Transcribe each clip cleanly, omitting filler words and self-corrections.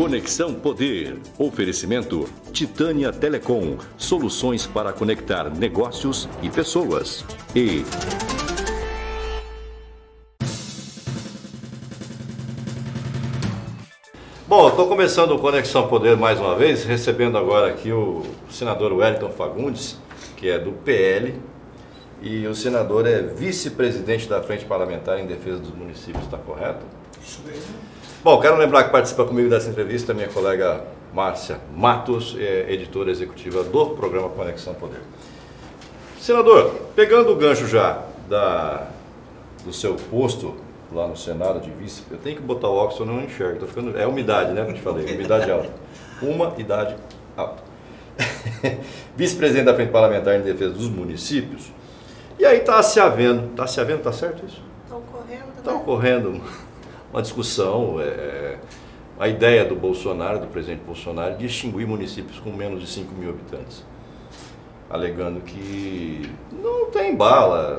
Conexão Poder. Oferecimento Titânia Telecom. Soluções para conectar negócios e pessoas. E bom, estou começando o Conexão Poder mais uma vez, recebendo agora aqui o senador Wellington Fagundes, que é do PL, e o senador é vice-presidente da Frente Parlamentar em Defesa dos Municípios, está correto? Isso mesmo. Bom, quero lembrar que participa comigo dessa entrevista a minha colega Márcia Matos, editora executiva do programa Conexão Poder. Senador, pegando o gancho já do seu posto lá no Senado de vice, eu tenho que botar o óculos, eu não enxergo, tô ficando, é umidade, né, que eu te falei, umidade alta. Uma idade alta. Vice-presidente da Frente Parlamentar em Defesa dos Municípios, e aí tá certo isso? Está ocorrendo uma discussão, a ideia do Bolsonaro, do presidente Bolsonaro, de extinguir municípios com menos de 5 mil habitantes, alegando que não tem bala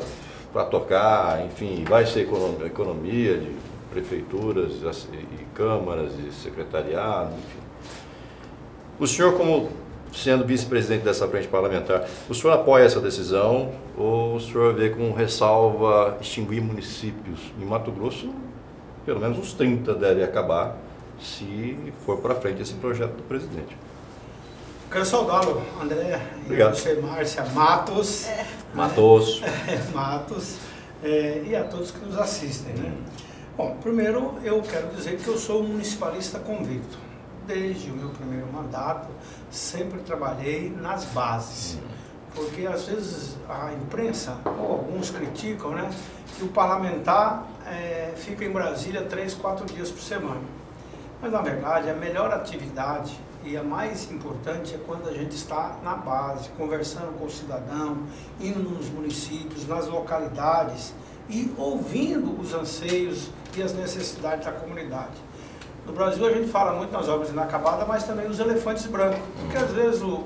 para tocar, enfim, vai ser economia de prefeituras e câmaras e secretariado, enfim. O senhor, como sendo vice-presidente dessa frente parlamentar, o senhor apoia essa decisão ou o senhor vê com ressalva extinguir municípios? Em Mato Grosso, pelo menos uns 30 devem acabar se for para frente esse projeto do presidente. Quero saudá-lo, André. Obrigado. E você, Márcia Matos. Matos. E a todos que nos assistem, né? Bom, primeiro eu quero dizer que eu sou um municipalista convicto. Desde o meu primeiro mandato, sempre trabalhei nas bases. Porque às vezes a imprensa, ou alguns criticam, né, que o parlamentar fica em Brasília 3, 4 dias por semana. Mas na verdade a melhor atividade e a mais importante é quando a gente está na base, conversando com o cidadão, indo nos municípios, nas localidades e ouvindo os anseios e as necessidades da comunidade. No Brasil a gente fala muito nas obras inacabadas, mas também os elefantes brancos, porque às vezes o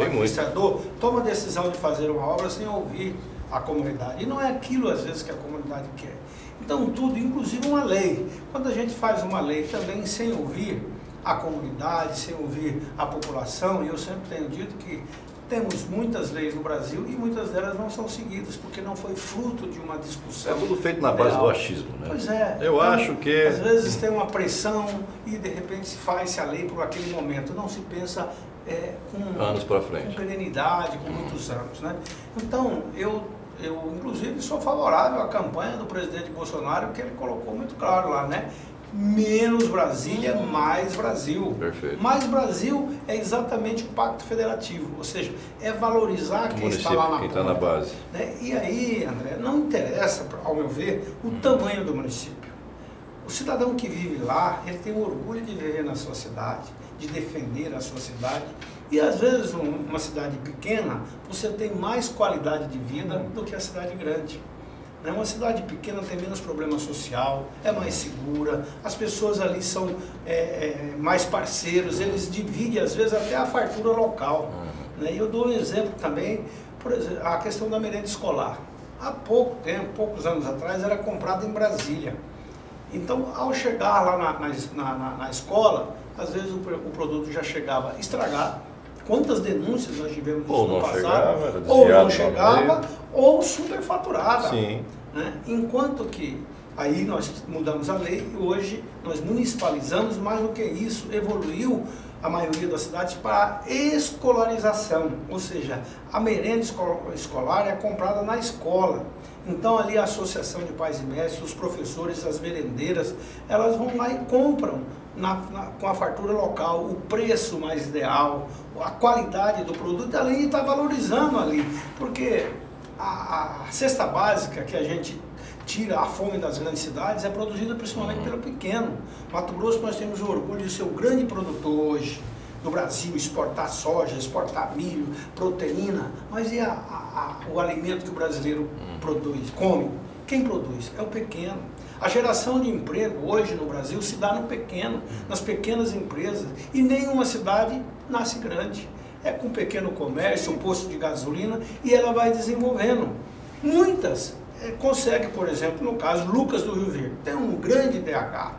administrador toma a decisão de fazer uma obra sem ouvir a comunidade, e não é aquilo às vezes que a comunidade quer. Então tudo, inclusive uma lei, quando a gente faz uma lei também sem ouvir a comunidade, sem ouvir a população, e eu sempre tenho dito que temos muitas leis no Brasil e muitas delas não são seguidas, porque não foi fruto de uma discussão. É tudo feito na base do achismo, né? Pois é. Eu acho que às vezes tem uma pressão e de repente se faz-se a lei por aquele momento, não se pensa com anos para frente, com perenidade, com muitos anos, né? Então, eu inclusive sou favorável à campanha do presidente Bolsonaro, que ele colocou muito claro lá, né? Menos Brasília, mais Brasil. Perfeito. Mais Brasil é exatamente o pacto federativo, ou seja, é valorizar quem está lá na quem está na base. Né? E aí, André, não interessa, ao meu ver, o tamanho do município. O cidadão que vive lá, ele tem o orgulho de viver na sua cidade, de defender a sua cidade. E às vezes, uma cidade pequena, você tem mais qualidade de vida do que a cidade grande. Uma cidade pequena tem menos problema social, é mais segura, as pessoas ali são mais parceiros, eles dividem às vezes até a fartura local. E eu dou um exemplo também, por exemplo, a questão da merenda escolar. Há pouco tempo, poucos anos atrás, era comprada em Brasília. Então, ao chegar lá na escola, às vezes o produto já chegava estragado. Quantas denúncias nós tivemos no passado? Ou não chegava, ou superfaturada. Sim. Né? Enquanto que aí nós mudamos a lei e hoje nós municipalizamos, mais do que isso, evoluiu a maioria das cidades para a escolarização, ou seja, a merenda escolar é comprada na escola. Então ali a associação de pais e mestres, os professores, as merendeiras, elas vão lá e compram com a fartura local, o preço mais ideal, a qualidade do produto, além de estar valorizando ali, porque a cesta básica que a gente tira a fome das grandes cidades é produzida principalmente pelo pequeno. Mato Grosso, nós temos o orgulho de ser o grande produtor hoje no Brasil, exportar soja, exportar milho, proteína, mas e o alimento que o brasileiro produz, come? Quem produz? É o pequeno. A geração de emprego hoje no Brasil se dá no pequeno, nas pequenas empresas, e nenhuma cidade nasce grande. É com pequeno comércio, um posto de gasolina, e ela vai desenvolvendo. Muitas conseguem, por exemplo, no caso Lucas do Rio Verde, tem um grande DH,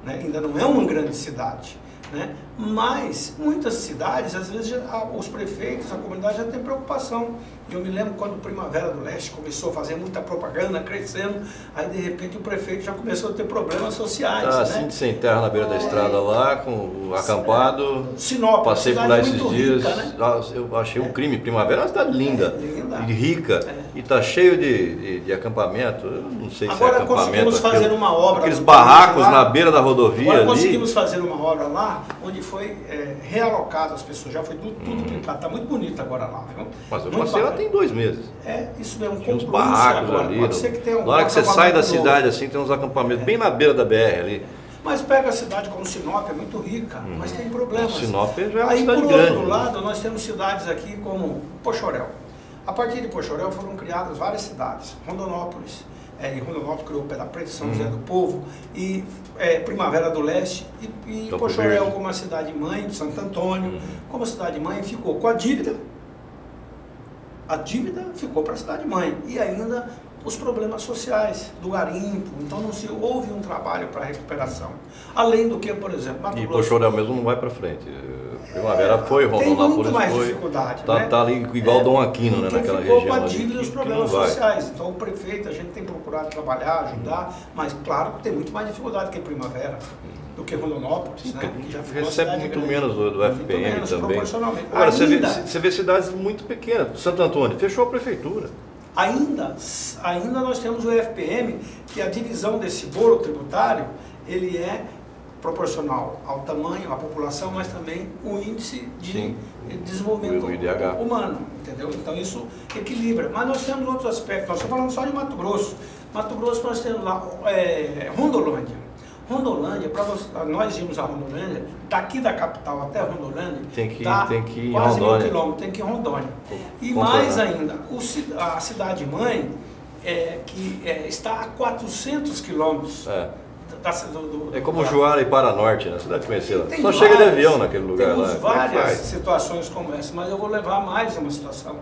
né? Ainda não é uma grande cidade, né? Mas muitas cidades, às vezes, os prefeitos, a comunidade já tem preocupação. Eu me lembro quando o Primavera do Leste começou a fazer muita propaganda, crescendo, aí de repente o prefeito já começou a ter problemas sociais. Tá, né? assim, sem terra na beira da estrada lá, com o acampado. Sinop, passei por lá esses dias. Rica, né? Eu achei um crime. Primavera é uma cidade linda, linda. E rica, e está cheio de acampamento. Eu não sei se agora é acampamento. conseguimos fazer uma obra. Aqueles barracos lá, na beira da rodovia. Agora ali. conseguimos fazer uma obra lá, onde foi realocado as pessoas. Já foi tudo aplicado. Está muito bonito agora lá, viu? Mas eu muito passei lá tem 2 meses. É, isso mesmo. Tinha uns barracos agora. ali. Pode ser que tenha na hora que você sai da novo. cidade, assim, tem uns acampamentos bem na beira da BR ali. Mas pega a cidade como Sinop, é muito rica, mas tem problemas. Sinop já é uma Aí, cidade por grande. outro lado, nós temos cidades aqui como Poxoréu. A partir de Poxoréu foram criadas várias cidades. Rondonópolis, em Rondonópolis criou Pedra Preta, São José do Povo, e Primavera do Leste, e Poxoréu como a cidade-mãe, Santo Antônio, como a cidade-mãe ficou com a dívida ficou para a cidade-mãe, e ainda os problemas sociais do garimpo, então não se houve um trabalho para a recuperação. Além do que, por exemplo, Mato E Grosso... Poxoréu mesmo não vai para frente. Primavera foi, Rondonópolis tem muito mais foi. dificuldade, Tá, né? tá ali igual Dom Aquino, né, naquela região. Ficou com a dívida e os problemas vai. sociais. Então o prefeito, a gente tem procurado trabalhar, ajudar, mas claro que tem muito mais dificuldade que Primavera, do que Rondonópolis, né? Que já ficou recebe muito menos do FPM menos, também. proporcionalmente. Agora, Ainda, você vê cidades muito pequenas. Santo Antônio, fechou a prefeitura. Ainda nós temos o FPM, que a divisão desse bolo tributário, ele é proporcional ao tamanho, à população, mas também o índice de desenvolvimento humano, entendeu? Então isso equilibra. Mas nós temos outros aspectos, nós estamos falando só de Mato Grosso. Mato Grosso nós temos lá Rondolândia. Rondolândia, para nós irmos a Rondolândia, daqui da capital até Rondolândia, tem que ir em quase Rondônia. 1.000 quilômetros, tem que ir em Rondônia. E mais ainda, a cidade-mãe, que está a 400 quilômetros. É como Juara e Paranorte, né? Cidade conhecida. Só várias, chega de avião naquele lugar temos lá. várias situações como essa, mas eu vou levar mais uma situação.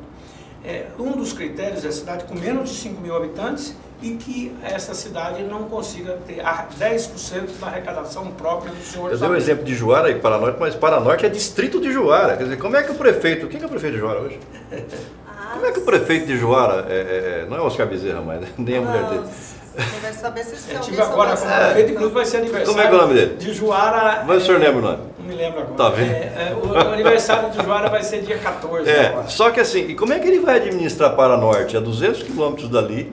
Um dos critérios é a cidade com menos de 5.000 habitantes e que essa cidade não consiga ter 10% da arrecadação própria do seu orçamento. Eu dei o exemplo de Juara e Paranorte, mas Paranorte é distrito de Juara. Quer dizer, como é que o prefeito... Quem é o prefeito de Juara hoje? Como é que o prefeito de Juara... não é Oscar Bezerra mais, né? Nem a mulher dele. Você vai saber se eu tive agora como prefeito, inclusive vai ser aniversário. Como é que é o nome dele? De Juara. Mas o senhor lembra o nome? Não me lembro agora. Tá vendo? O aniversário de Juara vai ser dia 14 agora. Só que assim, e como é que ele vai administrar Paranorte? A 200 quilômetros dali,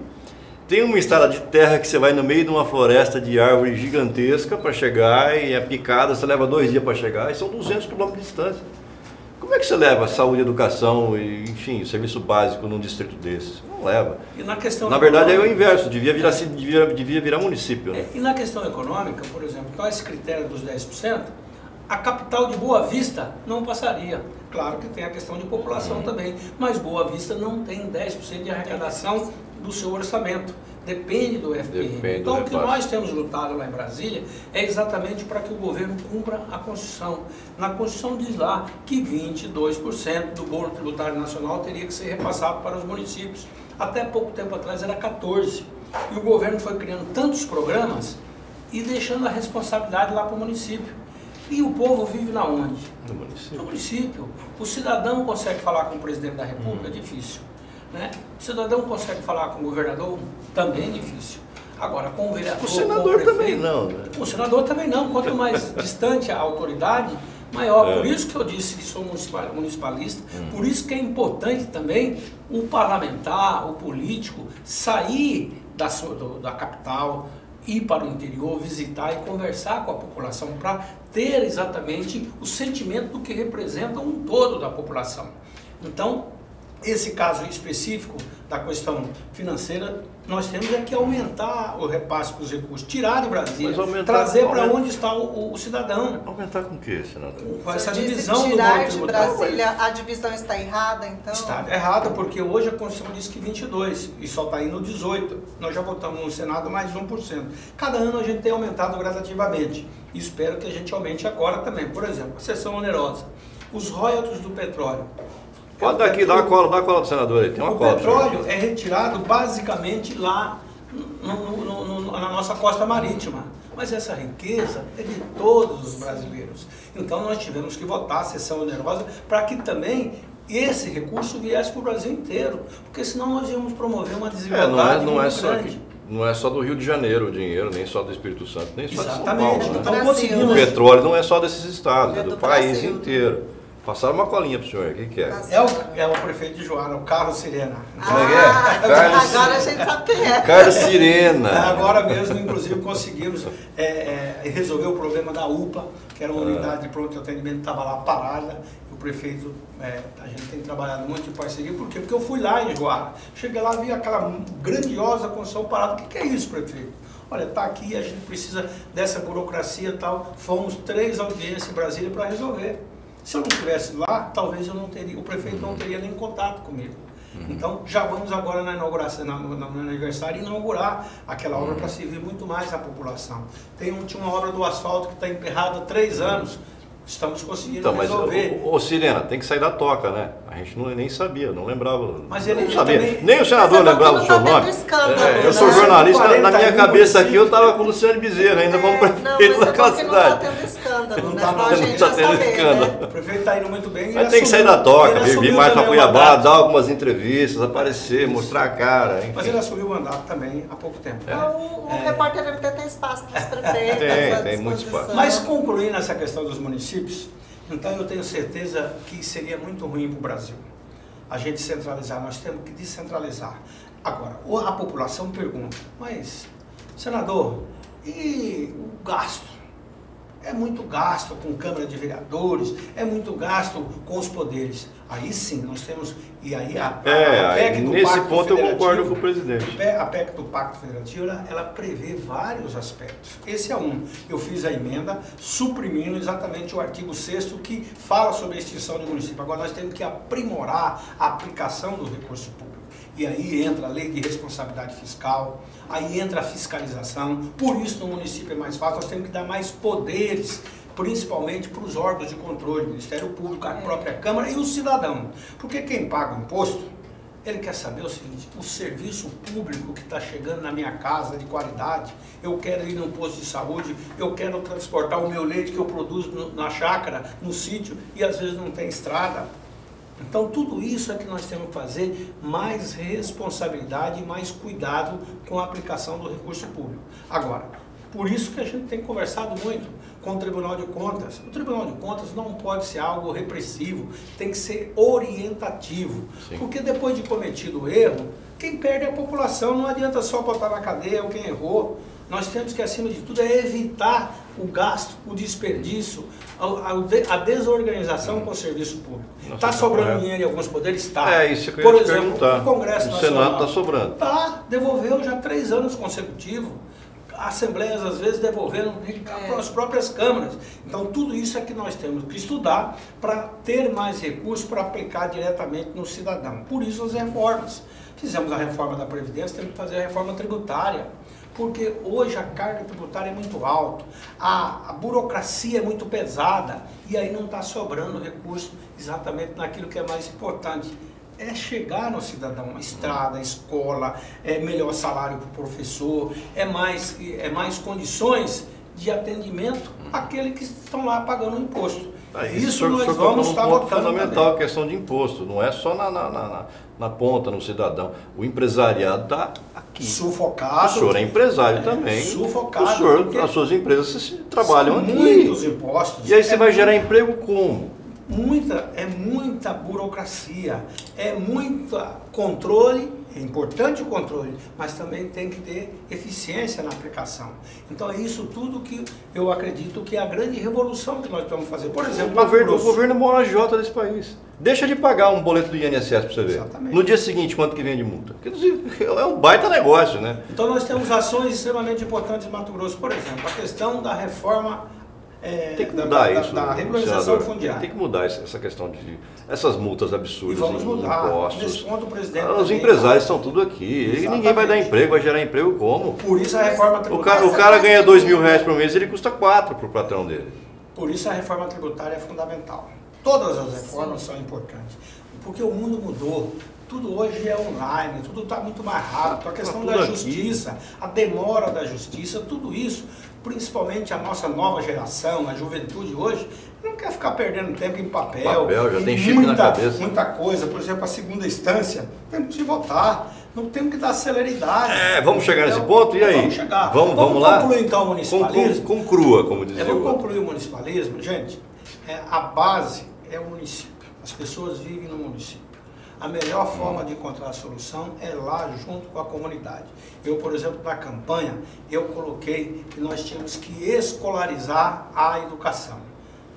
tem uma estrada de terra que você vai no meio de uma floresta de árvore gigantesca para chegar e é picada, você leva 2 dias para chegar e são 200 quilômetros de distância. Como é que você leva saúde, educação e, enfim, serviço básico num distrito desses? Não leva. E na questão verdade é o inverso, devia virar município. Né? E na questão econômica, por exemplo, com esse critério dos 10%, a capital de Boa Vista não passaria. Claro que tem a questão de população também, mas Boa Vista não tem 10% de arrecadação do seu orçamento. Depende do FPM. Então, o que nós temos lutado lá em Brasília é exatamente para que o governo cumpra a Constituição. Na Constituição diz lá que 22% do bolo tributário nacional teria que ser repassado para os municípios. Até pouco tempo atrás era 14%. E o governo foi criando tantos programas e deixando a responsabilidade lá para o município. E o povo vive na onde? No município. No município. O cidadão consegue falar com o presidente da República? É difícil. Né? O cidadão consegue falar com o governador? Também é difícil. Agora, com o vereador, o senador com o prefeito, também não. Né? O senador também não. Quanto mais distante a autoridade, maior. Por isso que eu disse que sou municipalista, por isso que é importante também o parlamentar, o político, sair da capital, ir para o interior, visitar e conversar com a população para ter exatamente o sentimento do que representa um todo da população. Então, esse caso específico da questão financeira, nós temos que aumentar o repasse dos recursos, tirar de Brasília, trazer para onde está o cidadão. Aumentar com o que, senador? Com essa divisão do tirar de Brasília, a divisão está errada, então? Está errada, porque hoje a Constituição diz que 22% e só está indo 18%. Nós já votamos no Senado mais 1%. Cada ano a gente tem aumentado gradativamente. E espero que a gente aumente agora também. Por exemplo, a seção onerosa, os royalties do petróleo. Pode dar aqui, dá a cola do senador aí, tem uma cola. O petróleo é retirado basicamente lá na nossa costa marítima. Mas essa riqueza é de todos os brasileiros. Então nós tivemos que votar a sessão onerosa para que também esse recurso viesse para o Brasil inteiro. Porque senão nós íamos promover uma desigualdade muito grande. Não é só do Rio de Janeiro o dinheiro, nem só do Espírito Santo, nem só de São Paulo. Exatamente. Né? Então conseguimos. O petróleo não é só desses estados, é do país Brasil. inteiro. Passaram uma colinha para o senhor, o que é? É o prefeito de Joara, o Carlos Sirena. Como é que é? Carlos... Agora a gente sabe quem é. Carlos Sirena. Agora mesmo, inclusive, conseguimos resolver o problema da UPA, que era uma unidade de pronto atendimento que estava lá parada. O prefeito, a gente tem trabalhado muito em parceria. Por quê? Porque eu fui lá em Joara. Cheguei lá, vi aquela grandiosa construção parada. O que é isso, prefeito? Olha, está aqui, a gente precisa dessa burocracia e tal. Fomos 3 audiências em Brasília para resolver. Se eu não estivesse lá, talvez eu não teria, o prefeito não teria nem contato comigo. Então, já vamos agora na inauguração, no aniversário, inaugurar aquela obra para servir muito mais à população. Tinha uma obra do asfalto que está emperrada há 3 anos. Estamos conseguindo resolver. Ô Sirena, tem que sair da toca, né? A gente nem sabia, não lembrava. Mas ele não sabia. também... Nem o senador lembrava o seu nome. Eu sou jornalista, na minha cabeça aqui eu estava com o Luciano Bezerra, ainda como prefeito daquela cidade. Não está tendo escândalo, né? Não A gente está já tendo sabe, escândalo. né? O prefeito está indo muito bem. Mas tem que sair da toca, vir mais para Cuiabá, dar algumas entrevistas, aparecer, mostrar a cara. Enfim. Mas ele assumiu o mandato também há pouco tempo. O repórter MT tem espaço para os prefeitos. Tem muito espaço. Mas concluindo essa questão dos municípios, então eu tenho certeza que seria muito ruim para o Brasil a gente centralizar, nós temos que descentralizar. Agora, a população pergunta, mas, senador, e o gasto? É muito gasto com Câmara de Vereadores, é muito gasto com os poderes. Aí sim, nós temos, e aí a PEC do nesse Pacto ponto eu Federativo, concordo com o presidente. A PEC do Pacto Federativo, ela prevê vários aspectos. Esse é um. Eu fiz a emenda suprimindo exatamente o artigo 6º que fala sobre a extinção do município. Agora nós temos que aprimorar a aplicação do recurso público. E aí entra a lei de responsabilidade fiscal, aí entra a fiscalização. Por isso no município é mais fácil, nós temos que dar mais poderes, principalmente para os órgãos de controle, Ministério Público, a própria Câmara e o cidadão. Porque quem paga o imposto, ele quer saber o seguinte, o serviço público que está chegando na minha casa de qualidade, eu quero ir num posto de saúde, eu quero transportar o meu leite que eu produzo na chácara, no sítio, e às vezes não tem estrada. Então tudo isso é que nós temos que fazer mais responsabilidade e mais cuidado com a aplicação do recurso público. Agora, por isso que a gente tem conversado muito com o Tribunal de Contas. O Tribunal de Contas não pode ser algo repressivo, tem que ser orientativo. Sim. Porque depois de cometido o erro, quem perde é a população, não adianta só botar na cadeia quem errou. Nós temos que, acima de tudo, evitar o gasto, o desperdício, a desorganização com o serviço público. Está sobrando dinheiro em alguns poderes? Está. Isso que eu Por ia exemplo, perguntar. o Congresso Nacional. O Senado está sobrando. Está, devolveu já 3 anos consecutivos. Assembleias, às vezes, devolveram para as próprias câmaras. Então, tudo isso é que nós temos que estudar para ter mais recursos para aplicar diretamente no cidadão. Por isso, as reformas. Fizemos a reforma da Previdência, temos que fazer a reforma tributária. Porque hoje a carga tributária é muito alta, a burocracia é muito pesada e aí não está sobrando recurso exatamente naquilo que é mais importante. É chegar no cidadão, estrada, escola, melhor salário para o professor, é mais condições de atendimento àqueles que estão lá pagando o imposto. Isso nós vamos estar votando. Fundamental a questão de imposto, não é só na ponta, no cidadão. O empresariado está aqui. Sufocado. O senhor é empresário também. Sufocado. As suas empresas trabalham aqui. Muitos impostos. E aí você vai gerar emprego como? Muita burocracia, muito controle, é importante o controle, mas também tem que ter eficiência na aplicação. Então é isso tudo que eu acredito que é a grande revolução que nós vamos fazer. Por exemplo, o governo é o maior agiota desse país. Deixa de pagar um boleto do INSS para você ver. Exatamente. No dia seguinte, quanto que vem de multa? É um baita negócio, né? Então nós temos ações extremamente importantes em Mato Grosso. Por exemplo, a questão da reforma tem que mudar isso, da regularização fundiária. Tem que mudar essa questão de essas multas absurdas e vamos mudar. impostos. Nesse ponto, o presidente os empresários estão tudo aqui. E ninguém vai dar emprego, vai gerar emprego como? Por isso a reforma tributária. O cara ganha R$2.000 por mês, ele custa 4 para o patrão dele. Por isso a reforma tributária é fundamental. Todas as reformas são importantes. Porque o mundo mudou. tudo hoje é online, tudo está muito mais rápido, a questão da tudo justiça, a demora da justiça, tudo isso, principalmente a nossa nova geração, a juventude hoje, não quer ficar perdendo tempo em papel, já tem chip na cabeça. Muita coisa, por exemplo, a segunda instância, temos que votar, não temos que dar celeridade. Vamos chegar nesse ponto, e aí? Vamos chegar. Vamos lá? Concluir então o municipalismo. Conclua, como dizia Vamos o outro. concluir o municipalismo, gente. A base é o município. As pessoas vivem no município. A melhor forma de encontrar a solução é lá junto com a comunidade. Eu, por exemplo, na campanha, eu coloquei que nós tínhamos que escolarizar a educação.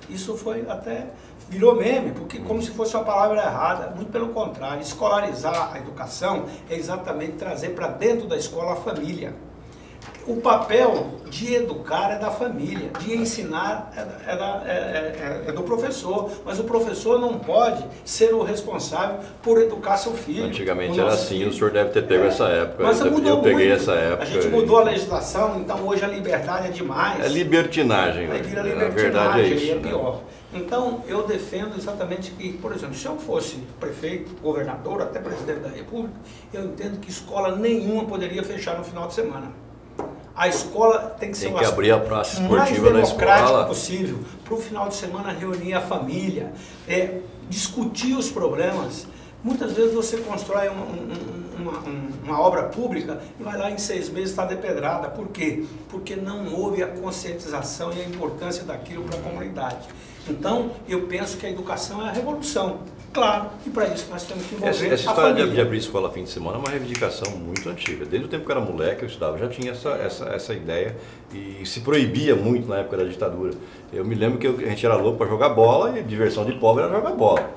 Isso foi até, virou meme, porque como se fosse uma palavra errada, muito pelo contrário, escolarizar a educação é exatamente trazer para dentro da escola a família. O papel de educar é da família, de ensinar é do professor, mas o professor não pode ser o responsável por educar seu filho. Antigamente era assim, o senhor deve ter pego essa época, mas eu peguei essa época. A gente mudou a legislação, então hoje a liberdade é demais. É libertinagem, Aí vira na verdade é isso. É pior. Então eu defendo exatamente que, por exemplo, se eu fosse prefeito, governador, até presidente da República, eu entendo que escola nenhuma poderia fechar no final de semana. A escola tem que ser abrir a praça esportiva mais democrática escola possível, para o final de semana reunir a família, discutir os problemas. Muitas vezes você constrói uma obra pública e vai lá em 6 meses está depedrada. Por quê? Porque não houve a conscientização e a importância daquilo para a comunidade. Então, eu penso que a educação é a revolução. Claro, e para isso nós temos que envolver essa a história família. de abrir escola fim de semana é uma reivindicação muito antiga. Desde o tempo que eu era moleque, eu estudava, já tinha essa ideia e se proibia muito na época da ditadura. Eu me lembro que a gente era louco para jogar bola e diversão de pobre era jogar bola.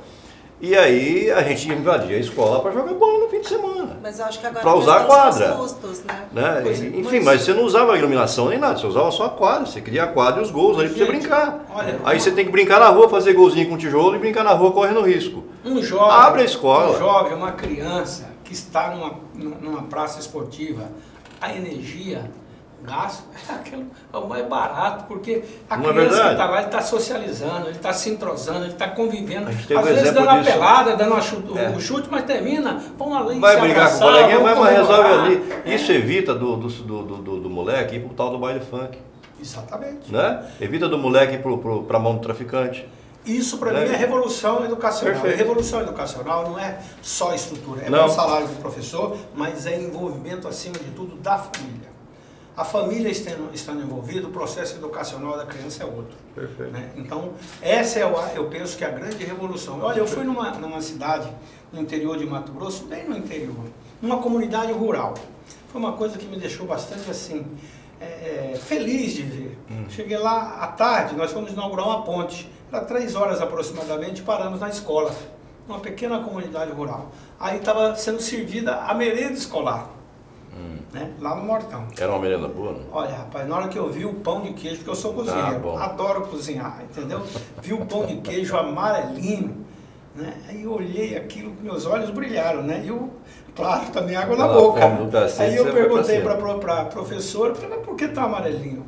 E aí a gente invadia a escola para jogar bola no fim de semana. Mas eu acho que agora para usar a quadra. Custos, né? Enfim, mas você não usava a iluminação nem nada, você usava só a quadra, você queria a quadra e os gols ali para você brincar. Aí você tem que brincar na rua, fazer golzinho com tijolo e brincar na rua correndo risco. Abre a escola. Um jovem, uma criança que está numa praça esportiva, a energia, gasto, é o mais barato, porque a criança que está lá, ele está socializando, ele está se entrosando, ele está convivendo, às vezes dando a pelada, dando o chute, mas termina, vamos ali, vai brigar com o coleguinha, mas resolve ali. Isso evita do moleque ir pro tal do baile funk. Exatamente. Né? Evita do moleque ir para a mão do traficante. Isso para mim é revolução educacional. Perfeito. Revolução educacional não é só estrutura, é o salário do professor, mas é envolvimento acima de tudo da família. A família estando envolvida, o processo educacional da criança é outro. Perfeito. Né? Então, essa eu penso que é a grande revolução. Olha, eu fui numa cidade no interior de Mato Grosso, bem no interior, numa comunidade rural. Foi uma coisa que me deixou bastante assim, feliz de ver. Cheguei lá à tarde, nós fomos inaugurar uma ponte. Era 3 horas aproximadamente, paramos na escola, numa pequena comunidade rural. Aí estava sendo servida a merenda escolar. Né? Lá no Mortão. Era uma merenda boa, não? Olha, rapaz, na hora que eu vi o pão de queijo, porque eu sou cozinheiro, adoro cozinhar, entendeu? Vi o pão de queijo amarelinho, né? Aí eu olhei aquilo, meus olhos brilharam, né? E eu, claro, também água na boca. Aí eu perguntei para a professora, mas por que tá amarelinho?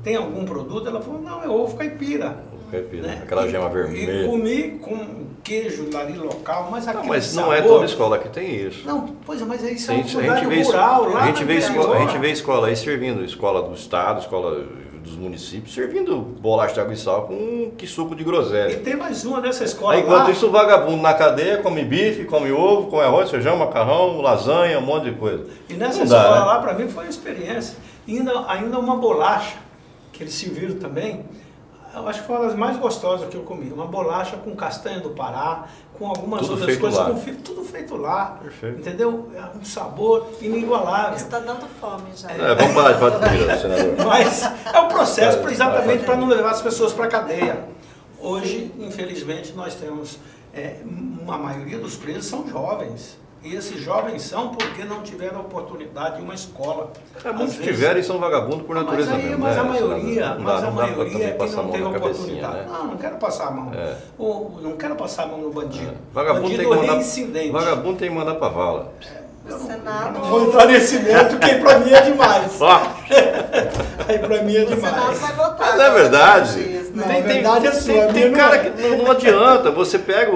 Tem algum produto? Ela falou, não, é ovo caipira. Caipira, né? Aquela gema vermelha. E comi com queijo ali local, mas aquele não é toda escola que tem isso. Não, pois é, mas é isso, é uma comunidade rural lá. A gente vê escola aí servindo, escola do estado, escola dos municípios, servindo bolacha de água e sal com suco de groselha. E tem mais uma nessa escola aí, enquanto isso, o vagabundo na cadeia come bife, come ovo, come arroz, feijão, macarrão, lasanha, um monte de coisa. E nessa escola lá, para mim, foi uma experiência. E ainda uma bolacha, que eles serviram também, eu acho que foi uma das mais gostosas que eu comi. Uma bolacha com castanha do Pará, com algumas outras coisas, tudo feito lá. Perfeito. Entendeu? Um sabor inigualável. Está dando fome já. Vamos parar de falar de comida, senador. Mas é o processo exatamente para não levar as pessoas para a cadeia. Hoje, infelizmente, nós temos uma maioria dos presos são jovens. E esses jovens são porque não tiveram oportunidade de uma escola. Muitos tiveram e são vagabundos por natureza mesmo. Mas a maioria é que não teve oportunidade. Né? Não quero passar a mão. Não quero passar a mão no bandido. Vagabundo tem que mandar para vala. Eu não vou entrar nesse método, que para mim é demais. Aí para mim é demais. O Senado vai votar. Mas não é verdade. Tem cara que não adianta. Você pega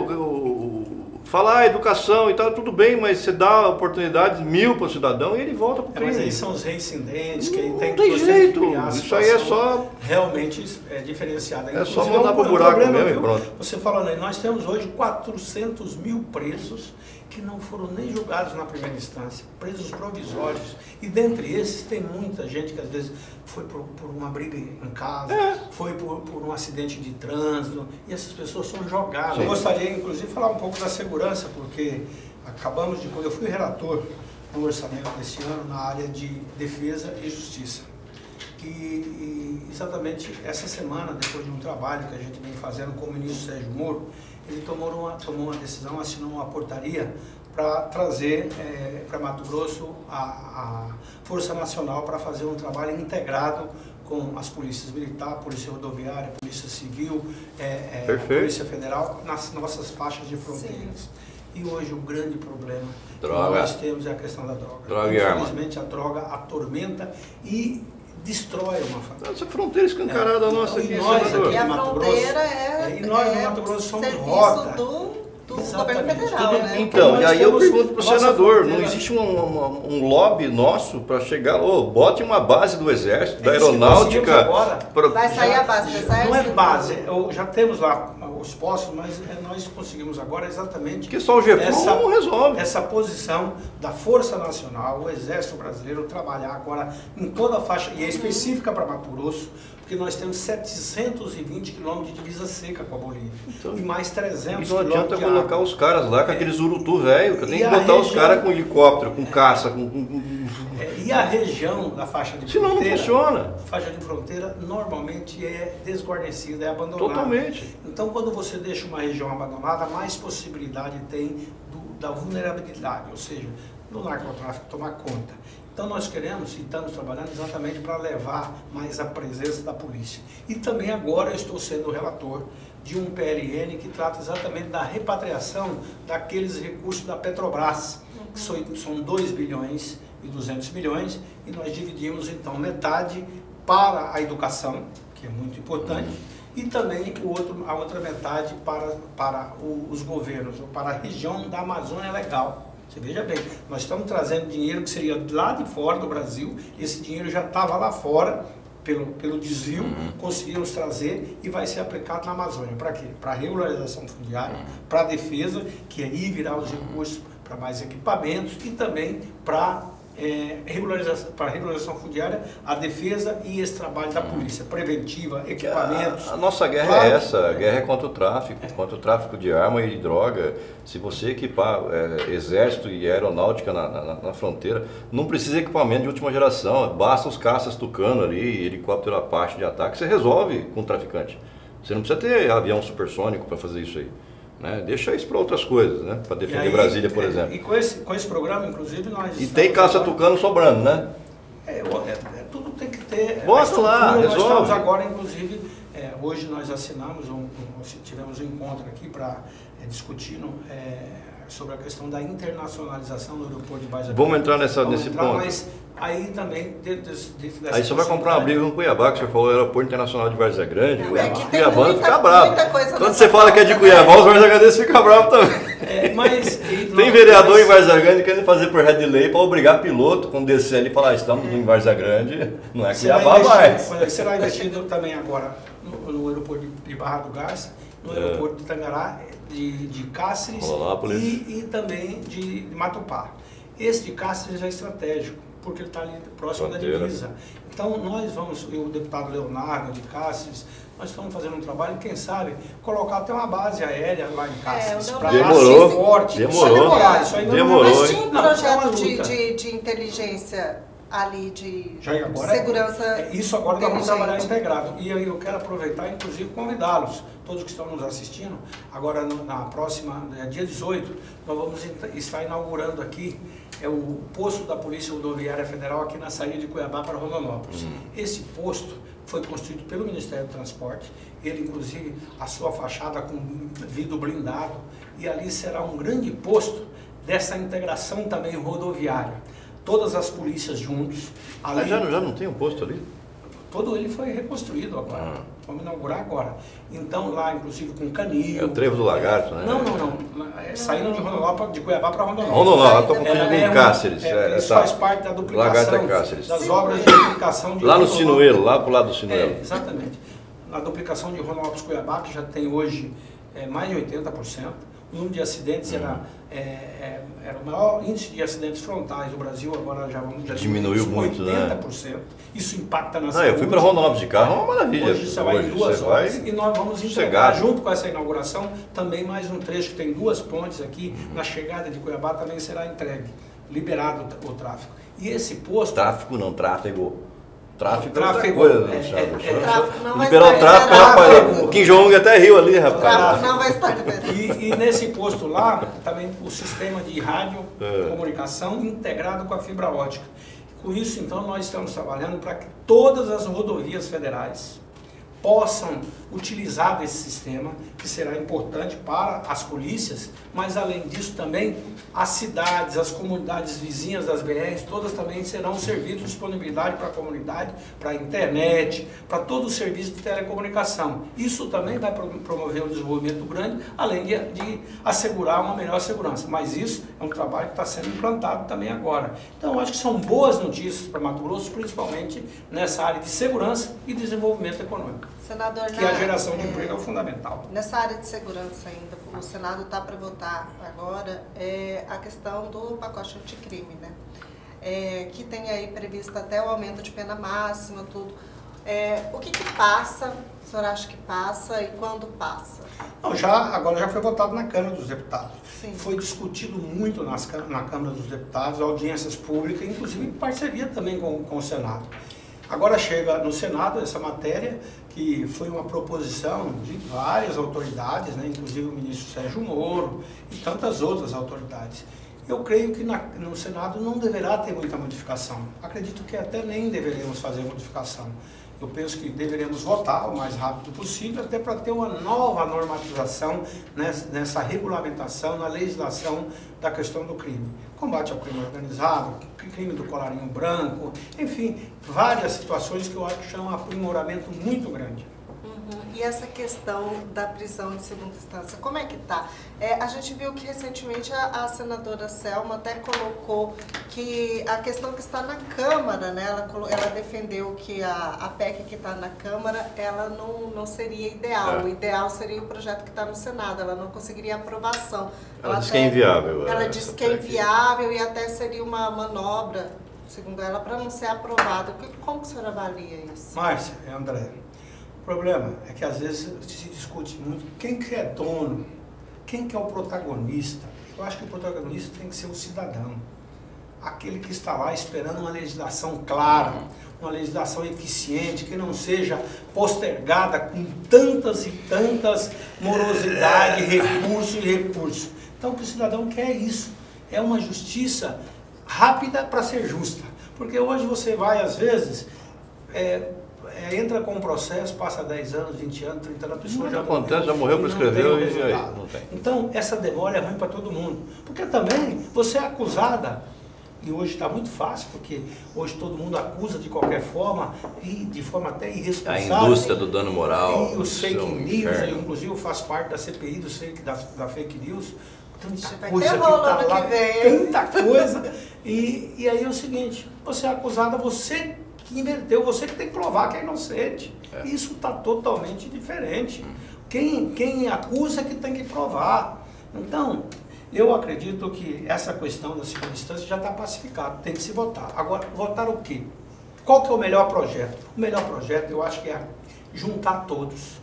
falar educação e tal, tudo bem, mas você dá oportunidades 1000 para o cidadão e ele volta para o crime. Mas aí são os reincidentes, que Não tem tem jeito, isso aí é só... realmente diferenciado. É só mandar pro buraco mesmo e pronto. Você falando aí, nós temos hoje 400 mil presos que não foram nem julgados na primeira instância, presos provisórios. E dentre esses tem muita gente que às vezes foi por uma briga em casa, foi por um acidente de trânsito, e essas pessoas são jogadas. Eu gostaria, inclusive, de falar um pouco da segurança, porque quando eu fui relator no orçamento desse ano na área de defesa e justiça. E exatamente essa semana, depois de um trabalho que a gente vem fazendo com o ministro Sérgio Moro, ele tomou uma decisão, assinou uma portaria para trazer para Mato Grosso a Força Nacional para fazer um trabalho integrado com as polícias militar, polícia rodoviária, polícia civil, polícia federal, nas nossas faixas de fronteiras. E hoje o grande problema que nós temos é a questão da droga. Infelizmente a droga atormenta e destrói uma família. Essa fronteira escancarada nossa aqui, senador. E a fronteira e nós no Mato Grosso somos rota do governo federal, né? Então, e aí eu pergunto para o senador, não existe um lobby nosso para chegar, bote uma base do Exército, da Aeronáutica... Agora, vai sair a base do Exército? Não é base, já temos lá os postos, mas nós conseguimos agora exatamente... Que só o GFON não resolve. Essa posição da Força Nacional, o Exército Brasileiro, trabalhar agora em toda a faixa, e é específica para Mato Grosso, porque nós temos 720 quilômetros de divisa seca com a Bolívia. Então, e mais 300 não adianta colocar os caras lá com aqueles urutu velho, que eu tenho que botar os caras com helicóptero, com caça, e a região da faixa de fronteira... Senão não funciona. A faixa de fronteira normalmente é desguarnecida, é abandonada. Totalmente. Então, quando você deixa uma região abandonada, mais possibilidade tem da vulnerabilidade, ou seja, do narcotráfico tomar conta. Então nós queremos e estamos trabalhando exatamente para levar mais a presença da polícia. E também agora eu estou sendo o relator de um PLN que trata exatamente da repatriação daqueles recursos da Petrobras, que são 2 bilhões e 200 milhões, e nós dividimos então metade para a educação, que é muito importante, e também a outra metade para os governos, ou para a região da Amazônia Legal. Você veja bem, nós estamos trazendo dinheiro que seria lá de fora do Brasil, esse dinheiro já estava lá fora, pelo desvio, conseguimos trazer e vai ser aplicado na Amazônia. Para quê? Para regularização fundiária, para a defesa, que aí virá os recursos para mais equipamentos e também para regularização fundiária, a defesa e esse trabalho da polícia, preventiva, equipamentos. A nossa guerra é essa, a guerra é contra o tráfico de arma e de droga. Se você equipar exército e aeronáutica na fronteira, não precisa de equipamento de última geração, basta os caças Tucano ali, helicóptero Apache de ataque, você resolve com o traficante. Você não precisa ter avião supersônico para fazer isso aí. Né? Deixa isso para outras coisas, né? Para defender Brasília, por exemplo. E com esse programa, inclusive, nós... E tem caça Tucano sobrando, né? Tudo tem que ter... Bota lá, resolve. Nós estamos agora, inclusive, hoje nós assinamos, tivemos um encontro aqui para discutindo sobre a questão da internacionalização do aeroporto de Vargas Grande. Vamos entrar nesse ponto. Mas aí também, dentro dessa... Aí você vai comprar uma briga com Cuiabá, que você falou Aeroporto Internacional de Vargas Grande, o Cuiabá fica bravo. Quando você fala que é de Cuiabá, os Vargas Grandes ficam bravos também. Tem vereador em Vargas Grande querendo fazer por red lei para obrigar piloto, quando descer ali e falar, estamos em Vargas Grande, não é Cuiabá mais. Será investido também agora no aeroporto de Barra do Garça, no aeroporto de Tangará, de Cáceres e também de Matupá. Esse de Cáceres é estratégico, porque ele está ali próximo da divisa. Então nós vamos, o deputado Leonardo de Cáceres, nós estamos fazendo um trabalho, quem sabe, colocar até uma base aérea lá em Cáceres. Demorou, forte. Demorou. Mas tinha um projeto de inteligência ali de segurança. Isso agora nós vamos trabalhar integrado. E eu quero aproveitar, inclusive, convidá-los, todos que estão nos assistindo, agora na próxima, dia 18, nós vamos estar inaugurando aqui o posto da Polícia Rodoviária Federal aqui na saída de Cuiabá para Rondonópolis. Esse posto foi construído pelo Ministério do Transporte, ele inclusive a sua fachada com vidro blindado, e ali será um grande posto dessa integração também rodoviária. Todas as polícias juntos. Ali, já não tem um posto ali? Todo ele foi reconstruído agora. Vamos inaugurar agora. Então, lá, inclusive, com canil. É o Trevo do Lagarto, né? Não. Saindo de Rondonópolis, de Cuiabá para Rondonópolis. Rondonópolis, estou confundindo com Cáceres. Isso faz parte da duplicação Lagarto é Cáceres. das obras de duplicação de lá no Sinuelo, lá para o lado do Sinuelo. Exatamente. Na duplicação de Rondonópolis-Cuiabá, que já tem hoje mais de 80%. O número de acidentes era o maior índice de acidentes frontais do Brasil, agora já diminuiu muito, 80%. Né? Isso impacta na saúde. Eu fui para Rondonópolis de carro, é uma maravilha. Hoje você vai em 2 horas e nós vamos entregar, junto com essa inauguração, também mais um trecho que tem 2 pontes aqui, na chegada de Cuiabá também será entregue, liberado o tráfego. E esse posto... Tráfego é outra tráfego, coisa, liberou o tráfego, rapaz. O Kim Jong até riu ali, rapaz. O tráfego não vai estar liberado. E nesse posto lá, também o sistema de rádio comunicação integrado com a fibra ótica. Com isso, então, nós estamos trabalhando para que todas as rodovias federais possam utilizar desse sistema, que será importante para as polícias, mas além disso também as cidades, as comunidades vizinhas das BRs, todas também serão servidos de disponibilidade para a comunidade, para a internet, para todo o serviço de telecomunicação. Isso também vai promover um desenvolvimento grande, além de assegurar uma melhor segurança. Mas isso é um trabalho que está sendo implantado também agora. Então, eu acho que são boas notícias para Mato Grosso, principalmente nessa área de segurança e desenvolvimento econômico. Senador, que a geração de emprego é fundamental. Nessa área de segurança ainda, o Senado está para votar agora a questão do pacote anticrime, né? Que tem aí previsto até o aumento de pena máxima, tudo. O que passa, o senhor acha que passa e quando passa? Não, agora já foi votado na Câmara dos Deputados. Sim. Foi discutido muito na Câmara dos Deputados, audiências públicas, inclusive em parceria também com o Senado. Agora chega no Senado essa matéria, que foi uma proposição de várias autoridades, né, inclusive o ministro Sérgio Moro e tantas outras autoridades. Eu creio que no Senado não deverá ter muita modificação. Acredito que até nem deveremos fazer modificação. Eu penso que deveremos votar o mais rápido possível, até para ter uma nova normatização nessa regulamentação, na legislação da questão do crime. Combate ao crime organizado, crime do colarinho branco, enfim, várias situações que eu acho que são um aprimoramento muito grande. E essa questão da prisão em segunda instância, como é que está? A gente viu que recentemente a senadora Selma até colocou que a questão que está na Câmara, né, ela defendeu que a PEC que está na Câmara, ela não seria ideal. O ideal seria o projeto que está no Senado, ela não conseguiria aprovação. Ela diz que é inviável. Ela diz que é inviável e até seria uma manobra, segundo ela, para não ser aprovado. Como que o senhor avalia isso? Márcia, André. O problema é que às vezes se discute muito quem que é dono, quem que é o protagonista. Eu acho que o protagonista tem que ser o cidadão, aquele que está lá esperando uma legislação clara, uma legislação eficiente, que não seja postergada com tantas e tantas morosidades, recursos. Então o que o cidadão quer é isso, é uma justiça rápida para ser justa. Porque hoje você vai, às vezes, entra com um processo, passa 10 anos, 20 anos, 30 anos, a pessoa já morreu, prescreveu e aí não tem. Então, essa demora é ruim para todo mundo. Porque também você é acusada, e hoje está muito fácil, porque hoje todo mundo acusa de qualquer forma, e de forma até irresponsável. A indústria do dano moral. E os fake news, inclusive eu faço parte da CPI da fake news. Tanta coisa que está lá, tanta coisa. E aí é o seguinte, você é acusada, você que inverteu, você que tem que provar que é inocente. Isso está totalmente diferente. Quem acusa é que tem que provar. Então, eu acredito que essa questão da segunda instância já está pacificada, tem que se votar. Agora, votar o quê? Qual que é o melhor projeto? O melhor projeto, eu acho que é juntar todos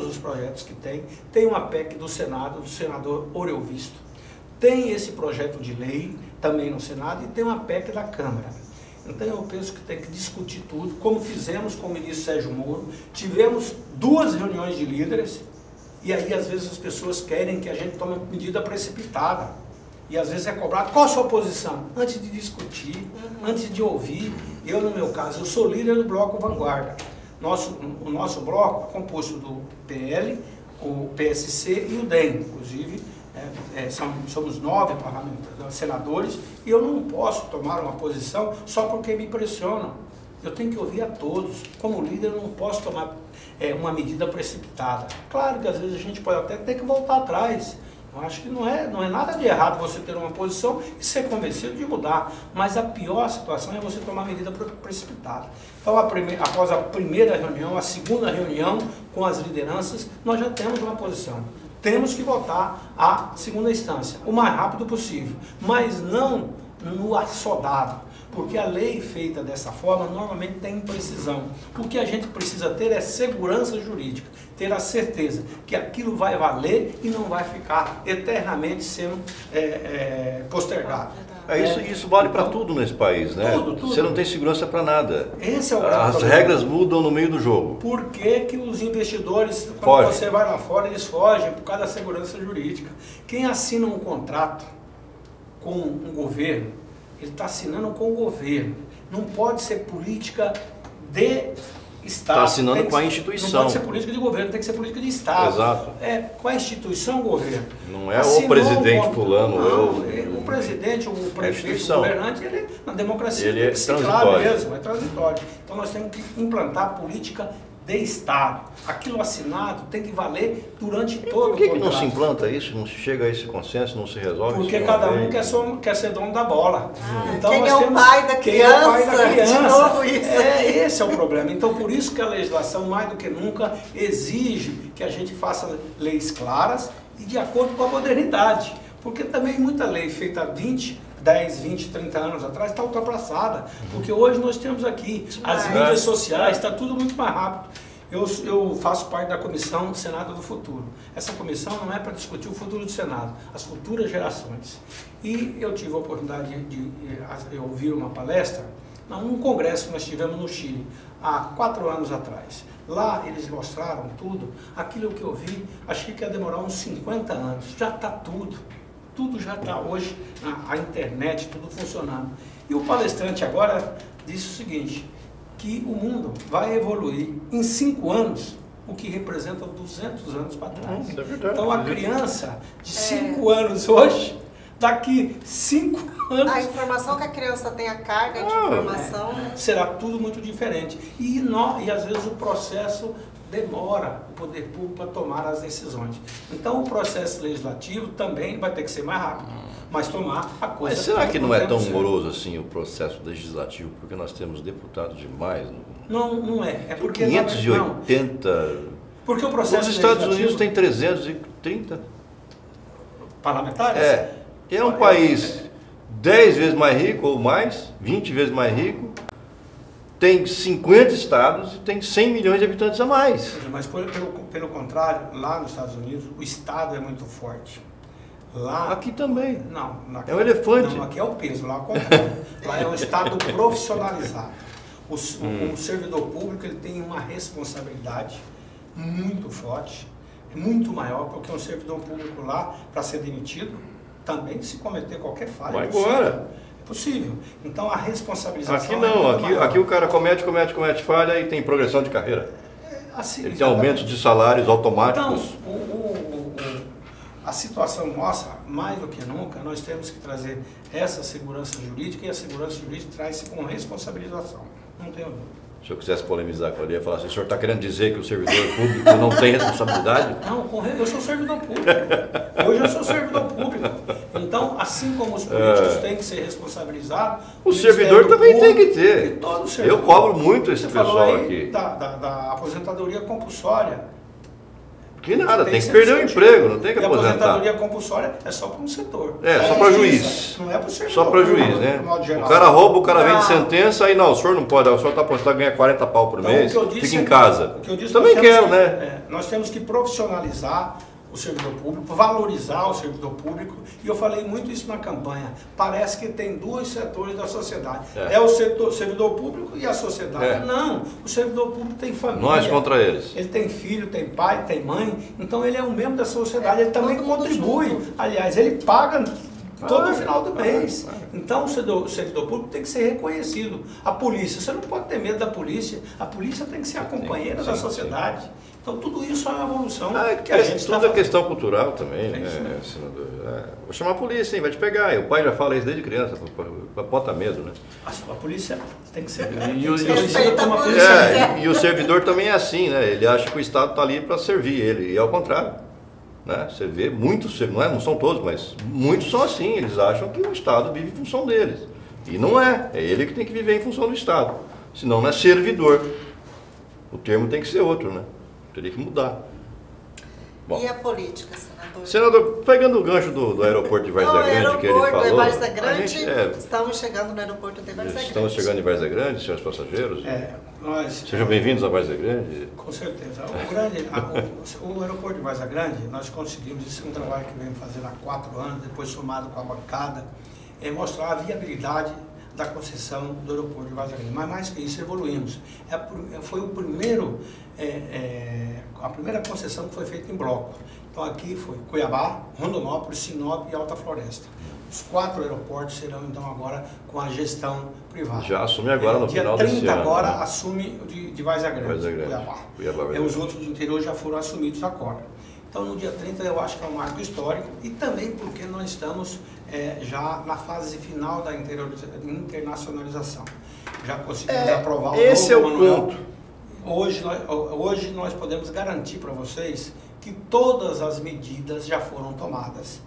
os projetos que tem uma PEC do Senado, do senador Oreovisto, tem esse projeto de lei também no Senado e tem uma PEC da Câmara. Então eu penso que tem que discutir tudo, como fizemos com o ministro Sérgio Moro, tivemos 2 reuniões de líderes, e aí às vezes as pessoas querem que a gente tome medida precipitada, e às vezes é cobrado, qual a sua posição? Antes de discutir, antes de ouvir. Eu, no meu caso, eu sou líder do Bloco Vanguarda. O nosso bloco é composto do PL, o PSC e o DEM, inclusive. Somos 9 senadores e eu não posso tomar uma posição só porque me pressionam. eu tenho que ouvir a todos. Como líder, eu não posso tomar uma medida precipitada. Claro que às vezes a gente pode até ter que voltar atrás. Eu acho que não é nada de errado você ter uma posição e ser convencido de mudar, mas a pior situação é você tomar medida precipitada. Então, após a primeira reunião, a segunda reunião com as lideranças, nós já temos uma posição. Temos que votar a segunda instância, o mais rápido possível, mas não no assodado. Porque a lei feita dessa forma normalmente tem imprecisão. O que a gente precisa ter é segurança jurídica, ter a certeza que aquilo vai valer e não vai ficar eternamente sendo postergado. Isso vale para tudo nesse país, né? Tudo. Você não tem segurança para nada. Esse é o grande As problema. regras mudam no meio do jogo. Por que os investidores, quando você vai lá fora, eles fogem por causa da segurança jurídica? Quem assina um contrato com um governo, ele está assinando com o governo. Não pode ser política de Estado. Está assinando com a instituição. Não pode ser política de governo, tem que ser política de Estado. Exato. Com a instituição, o governo. Não é o presidente fulano. Não, o presidente, o prefeito, o governante, ele, na democracia, ele é transitório mesmo, é transitório. Então nós temos que implantar política de Estado. Aquilo assinado tem que valer durante todo o contrato. Por que não se implanta isso, não se chega a esse consenso, não se resolve isso? Porque cada um quer ser dono da bola. Então, quem é o pai da criança? De novo isso. Esse é o problema. Então, por isso que a legislação, mais do que nunca, exige que a gente faça leis claras e de acordo com a modernidade. Porque também muita lei feita há 10, 20, 30 anos atrás está ultrapassada. Porque hoje nós temos aqui as mídias sociais, está tudo muito mais rápido. Eu faço parte da comissão Senado do Futuro. Essa comissão não é para discutir o futuro do Senado, as futuras gerações. E eu tive a oportunidade de ouvir uma palestra num congresso que nós tivemos no Chile, há 4 anos atrás. Lá eles mostraram tudo, aquilo que eu vi, achei que ia demorar uns 50 anos. Já está tudo. Tudo já está hoje, a internet, tudo funcionando. E o palestrante agora disse o seguinte, que o mundo vai evoluir em 5 anos, o que representa 200 anos para trás. É verdade. Então a criança de 5 anos hoje, daqui 5 anos... A informação que a criança tem, a carga de informação... será tudo muito diferente. E às vezes o processo demora o poder público para tomar as decisões. Então o processo legislativo também vai ter que ser mais rápido, mas tomar a coisa... Mas será que não é tão moroso assim o processo legislativo? Porque nós temos deputados demais. Não é. É porque 580... Porque o processo Os Estados Unidos tem 330 parlamentares? É um país 10 vezes mais rico ou mais, 20 vezes mais rico, tem 50 estados e tem 100 milhões de habitantes a mais. Mas pelo contrário, lá nos Estados Unidos, o Estado é muito forte. Lá, aqui também. Não, aqui, é um elefante. Não, aqui é o peso, lá lá é um Estado profissionalizado. O servidor público ele tem uma responsabilidade muito forte, muito maior, porque um servidor público lá, para ser demitido, também se cometer qualquer falha. Vai embora. É possível. Então a responsabilização... Aqui não, aqui o cara comete falha e tem progressão de carreira. Assim, ele tem aumentos de salários automáticos. Então, a situação nossa, mais do que nunca, nós temos que trazer essa segurança jurídica, e a segurança jurídica traz-se com responsabilização. Não tenho dúvida. Se eu quisesse polemizar com ele, ia falar assim, o senhor está querendo dizer que o servidor público não tem responsabilidade? Não, eu sou servidor público. Hoje eu sou servidor público. Então, assim como os políticos têm que ser responsabilizados... O servidor também tem que ter. Todo servidor. Eu cobro muito esse pessoal aqui. Da aposentadoria compulsória. Que nada, tem que perder o emprego, não tem que aposentar. A aposentadoria compulsória é só para um setor. Só para juiz. Não é para o servidor. Só para juiz, né? O cara rouba, o cara vem de sentença, aí não, o senhor não pode, o senhor está aposentado, ganha 40 pau por mês, fica em casa. Também quero, né? Nós temos que profissionalizar o servidor público, valorizar o servidor público, e eu falei muito isso na campanha. Parece que tem 2 setores da sociedade. É o servidor público e a sociedade. Não, o servidor público tem família. Nós contra eles. Ele tem filho, tem pai, tem mãe, então ele é um membro da sociedade, ele também contribui. Aliás, ele paga todo final do mês. Então o servidor público tem que ser reconhecido. A polícia, você não pode ter medo da polícia. A polícia tem que ser a companheira da sociedade. Então, tudo isso é uma evolução. Tudo é questão cultural também, né, senador? Vou chamar a polícia, hein, vai te pegar. E o pai já fala isso desde criança, bota medo, né? A polícia tem que ser... E o servidor também é assim, né? Ele acha que o Estado está ali para servir ele, e ao contrário. Né? Você vê muitos, não são todos, mas muitos são assim, eles acham que o Estado vive em função deles. E não é ele que tem que viver em função do Estado. Senão não é servidor. O termo tem que ser outro, né? Teria que mudar. Bom. E a política, senador? Senador, pegando o gancho do aeroporto de Várzea Grande que ele falou... de Várzea Grande, estamos chegando no aeroporto de Várzea Grande. Estamos chegando em Várzea Grande, senhores passageiros. Sejam bem-vindos a Várzea Grande. Com certeza. O aeroporto de Várzea Grande, nós conseguimos, isso é um trabalho que venho fazendo há 4 anos, depois somado com a bancada, mostrar a viabilidade da concessão do aeroporto de Várzea Grande. Mas mais que isso, evoluímos. Foi o primeiro, a primeira concessão que foi feita em bloco. Então aqui foi Cuiabá, Rondonópolis, Sinop e Alta Floresta. Os 4 aeroportos serão então agora com a gestão privada. Já assume agora no final desse ano. Dia 30 agora assume o de Várzea Grande, Cuiabá. Os outros do interior já foram assumidos agora. Então no dia 30 eu acho que é um marco histórico e também porque nós estamos já na fase final da internacionalização. Já conseguimos aprovar o novo manual. Hoje nós podemos garantir para vocês que todas as medidas já foram tomadas.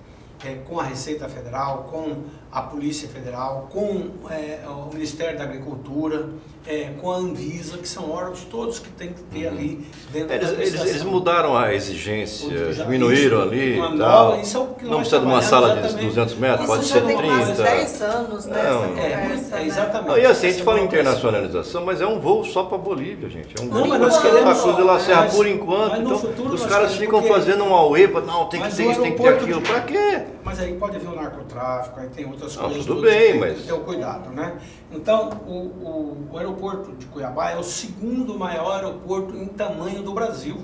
Com a Receita Federal, com a Polícia Federal, com o Ministério da Agricultura, com a Anvisa, que são órgãos todos que tem que ter ali dentro da administração. Eles mudaram a exigência, diminuíram ali e tal. Não precisa de uma sala de 200 metros, pode ser 30. Isso já tem 10 anos nessa conversa, exatamente. E assim, a gente fala em internacionalização, mas é um voo só para a Bolívia, gente. É um voo mas nós queremos Cruz de La Serra por enquanto. Então, os caras ficam fazendo um auê, não, tem que ter isso, tem que ter aquilo. Para quê? Mas aí pode vir o narcotráfico, aí tem outras coisas. Tudo bem, mas... Tem que ter o cuidado, né? Então, o aeroporto de Cuiabá é o 2º maior aeroporto em tamanho do Brasil.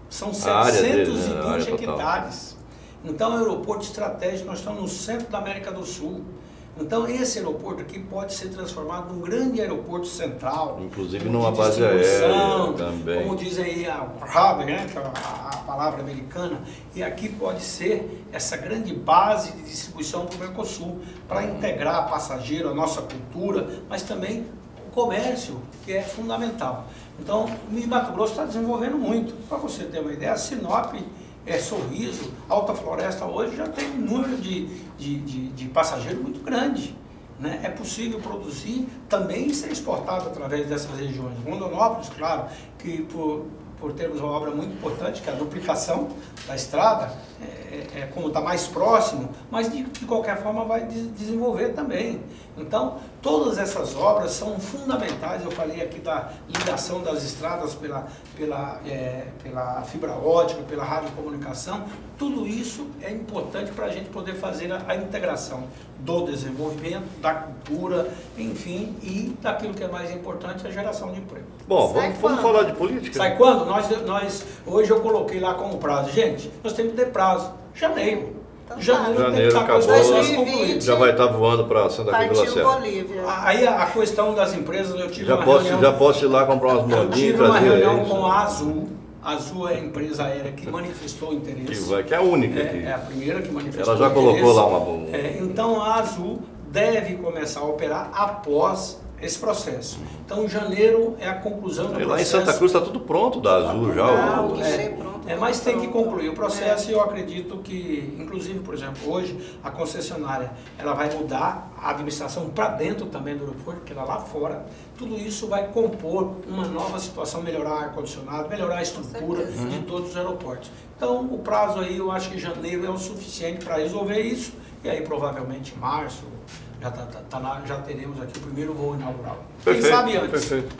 São 720 hectares. Então, é um aeroporto estratégico, nós estamos no centro da América do Sul. Então, esse aeroporto aqui pode ser transformado num grande aeroporto central. Inclusive numa base aérea também. Como diz aí a hub, né, que é a palavra americana. E aqui pode ser essa grande base de distribuição para o Mercosul, para integrar passageiro, a nossa cultura, mas também o comércio, que é fundamental. Então, o Mato Grosso está desenvolvendo muito. Para você ter uma ideia, a Sinop... Sorriso, Alta Floresta hoje já tem um número de passageiros muito grande. Né? É possível produzir também e ser exportado através dessas regiões. Rondonópolis, claro, que por termos uma obra muito importante, que é a duplicação da estrada, como está mais próximo, mas de qualquer forma vai desenvolver também. Então, todas essas obras são fundamentais. Eu falei aqui da ligação das estradas pela fibra ótica, pela radiocomunicação. Tudo isso é importante para a gente poder fazer a integração do desenvolvimento, da cultura, enfim, e daquilo que é mais importante, a geração de emprego. Bom, vamos falar de política? Sai quando? Hoje eu coloquei lá como prazo. Gente, nós temos que ter prazo. Janeiro. Então, Janeiro acabou, já vai estar voando para Santa Cruz de La Serra. Bolívia. Aí a questão das empresas, eu tive uma reunião... Já posso ir lá comprar umas mandinhas. Eu tive uma reunião com a Azul. A Azul é a empresa aérea que manifestou interesse. Que é a única. É a primeira que manifestou interesse. Ela já colocou lá uma bomba. Então a Azul deve começar a operar após esse processo. Então, janeiro é a conclusão do processo. Lá em Santa Cruz está tudo pronto da Azul já. Mas tem que concluir o processo e eu acredito que, inclusive, por exemplo, hoje a concessionária ela vai mudar a administração para dentro também do aeroporto, que ela lá fora. Tudo isso vai compor uma nova situação, melhorar o ar-condicionado, melhorar a estrutura de todos os aeroportos. Então, o prazo aí, eu acho que janeiro é o suficiente para resolver isso e aí provavelmente em março já teremos aqui o primeiro voo inaugural. Quem sabe antes. Perfeito.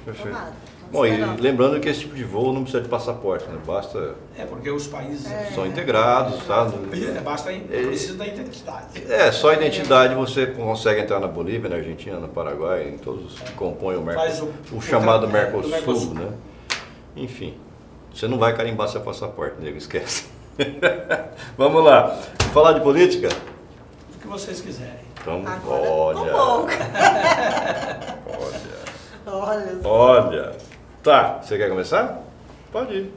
Bom, e lembrando que esse tipo de voo não precisa de passaporte, né? Basta... porque os países são integrados, tá? Precisa da identidade. Só a identidade você consegue entrar na Bolívia, na Argentina, no Paraguai, em todos os que compõem o chamado Mercosul, né? Enfim, você não vai carimbar seu passaporte, nego, esquece. Vamos lá. Vamos falar de política? O que vocês quiserem. Então, olha. Tá, você quer começar? Pode ir.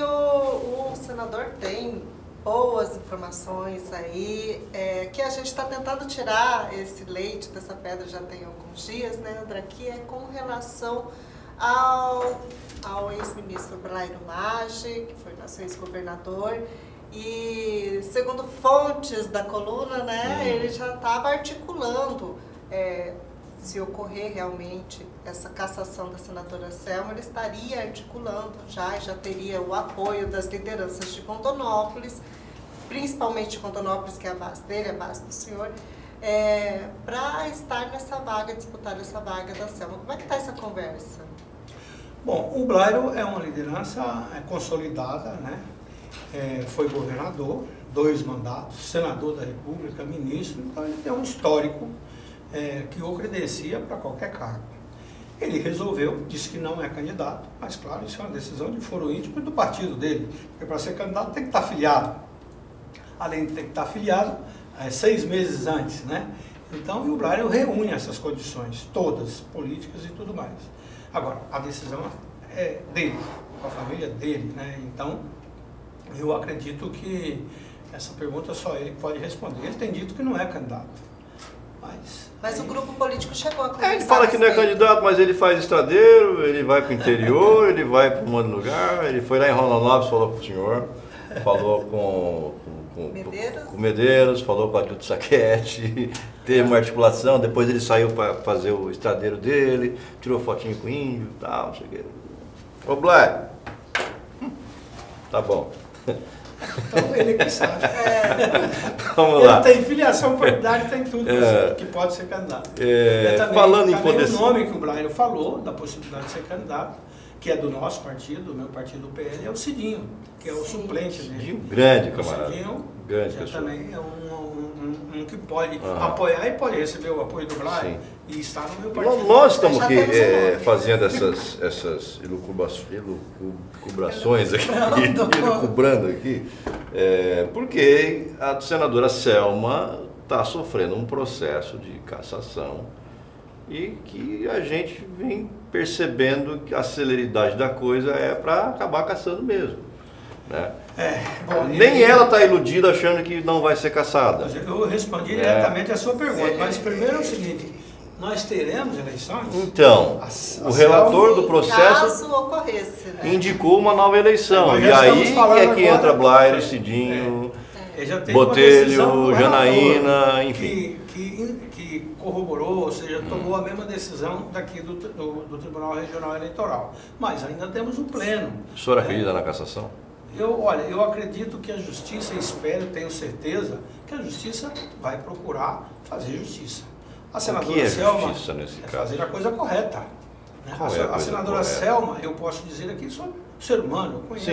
O senador tem boas informações aí, que a gente está tentando tirar esse leite dessa pedra já tem alguns dias, né, André, que é com relação ao ex-ministro Blairo Maggi, que foi nosso ex-governador, e segundo fontes da coluna, né, ele já estava articulando, se ocorrer realmente essa cassação da senadora Selma, ele estaria articulando já teria o apoio das lideranças de Rondonópolis, principalmente de Rondonópolis, que é a base dele, a base do senhor, para estar nessa vaga, disputar essa vaga da Selma. Como é que está essa conversa? Bom, o Blairo é uma liderança consolidada, né? Foi governador, 2 mandatos, senador da República, ministro, então ele tem um histórico que o credencia para qualquer cargo. Ele resolveu, disse que não é candidato, mas claro, isso é uma decisão de foro íntimo do partido dele, porque para ser candidato tem que estar filiado. Além de ter que estar filiado, 6 meses antes, né? Então, o Blairo reúne essas condições, todas, políticas e tudo mais. Agora, a decisão é dele, com a família dele, né? Então, eu acredito que essa pergunta só ele pode responder. Ele tem dito que não é candidato. Mas o grupo político chegou a conversar. Ele fala que não é candidato, mas ele faz estradeiro, ele vai para o interior, ele vai para um monte de lugar, ele foi lá em Rondonópolis, falou com o senhor, falou com Medeiros, falou com a Dilto Saquete, teve uma articulação, depois ele saiu para fazer o estradeiro dele, tirou fotinho com o índio e tal, não sei o quê. Ô Blé, tá bom. Então ele que sabe. Vamos lá. Ele tem filiação partidária, tem tudo que pode ser candidato. Falando em poder... O nome que o Blairo falou da possibilidade de ser candidato, que é do nosso partido, do meu partido, do PL, é o Cidinho, que é o suplente dele. Cidinho, grande camarada. O Cidinho grande já também é um que pode apoiar e pode receber o apoio do Blairo e estar no meu partido. Nós estamos aqui fazendo essas elucubrações aqui, elucubrando aqui, porque a senadora Selma está sofrendo um processo de cassação e que a gente vem percebendo que a celeridade da coisa é para acabar caçando mesmo, né? Nem ela está iludida achando que não vai ser caçada. Eu respondi diretamente a sua pergunta, mas primeiro é o seguinte, nós teremos eleições? Então, o relator do processo caso ocorresse, né? indicou uma nova eleição, e aí é que entra Blairo, Cidinho, Botelho, Janaína, enfim. Que corroborou, ou seja, tomou a mesma decisão daqui do Tribunal Regional Eleitoral. Mas ainda temos um pleno. O senhor acredita na cassação? Eu acredito que a Justiça, espero, tenho certeza, que a Justiça vai procurar fazer justiça. A senadora Selma justiça nesse caso? Fazer a coisa correta. Né? A senadora Selma, eu posso dizer aqui sobre o ser humano. Eu conheço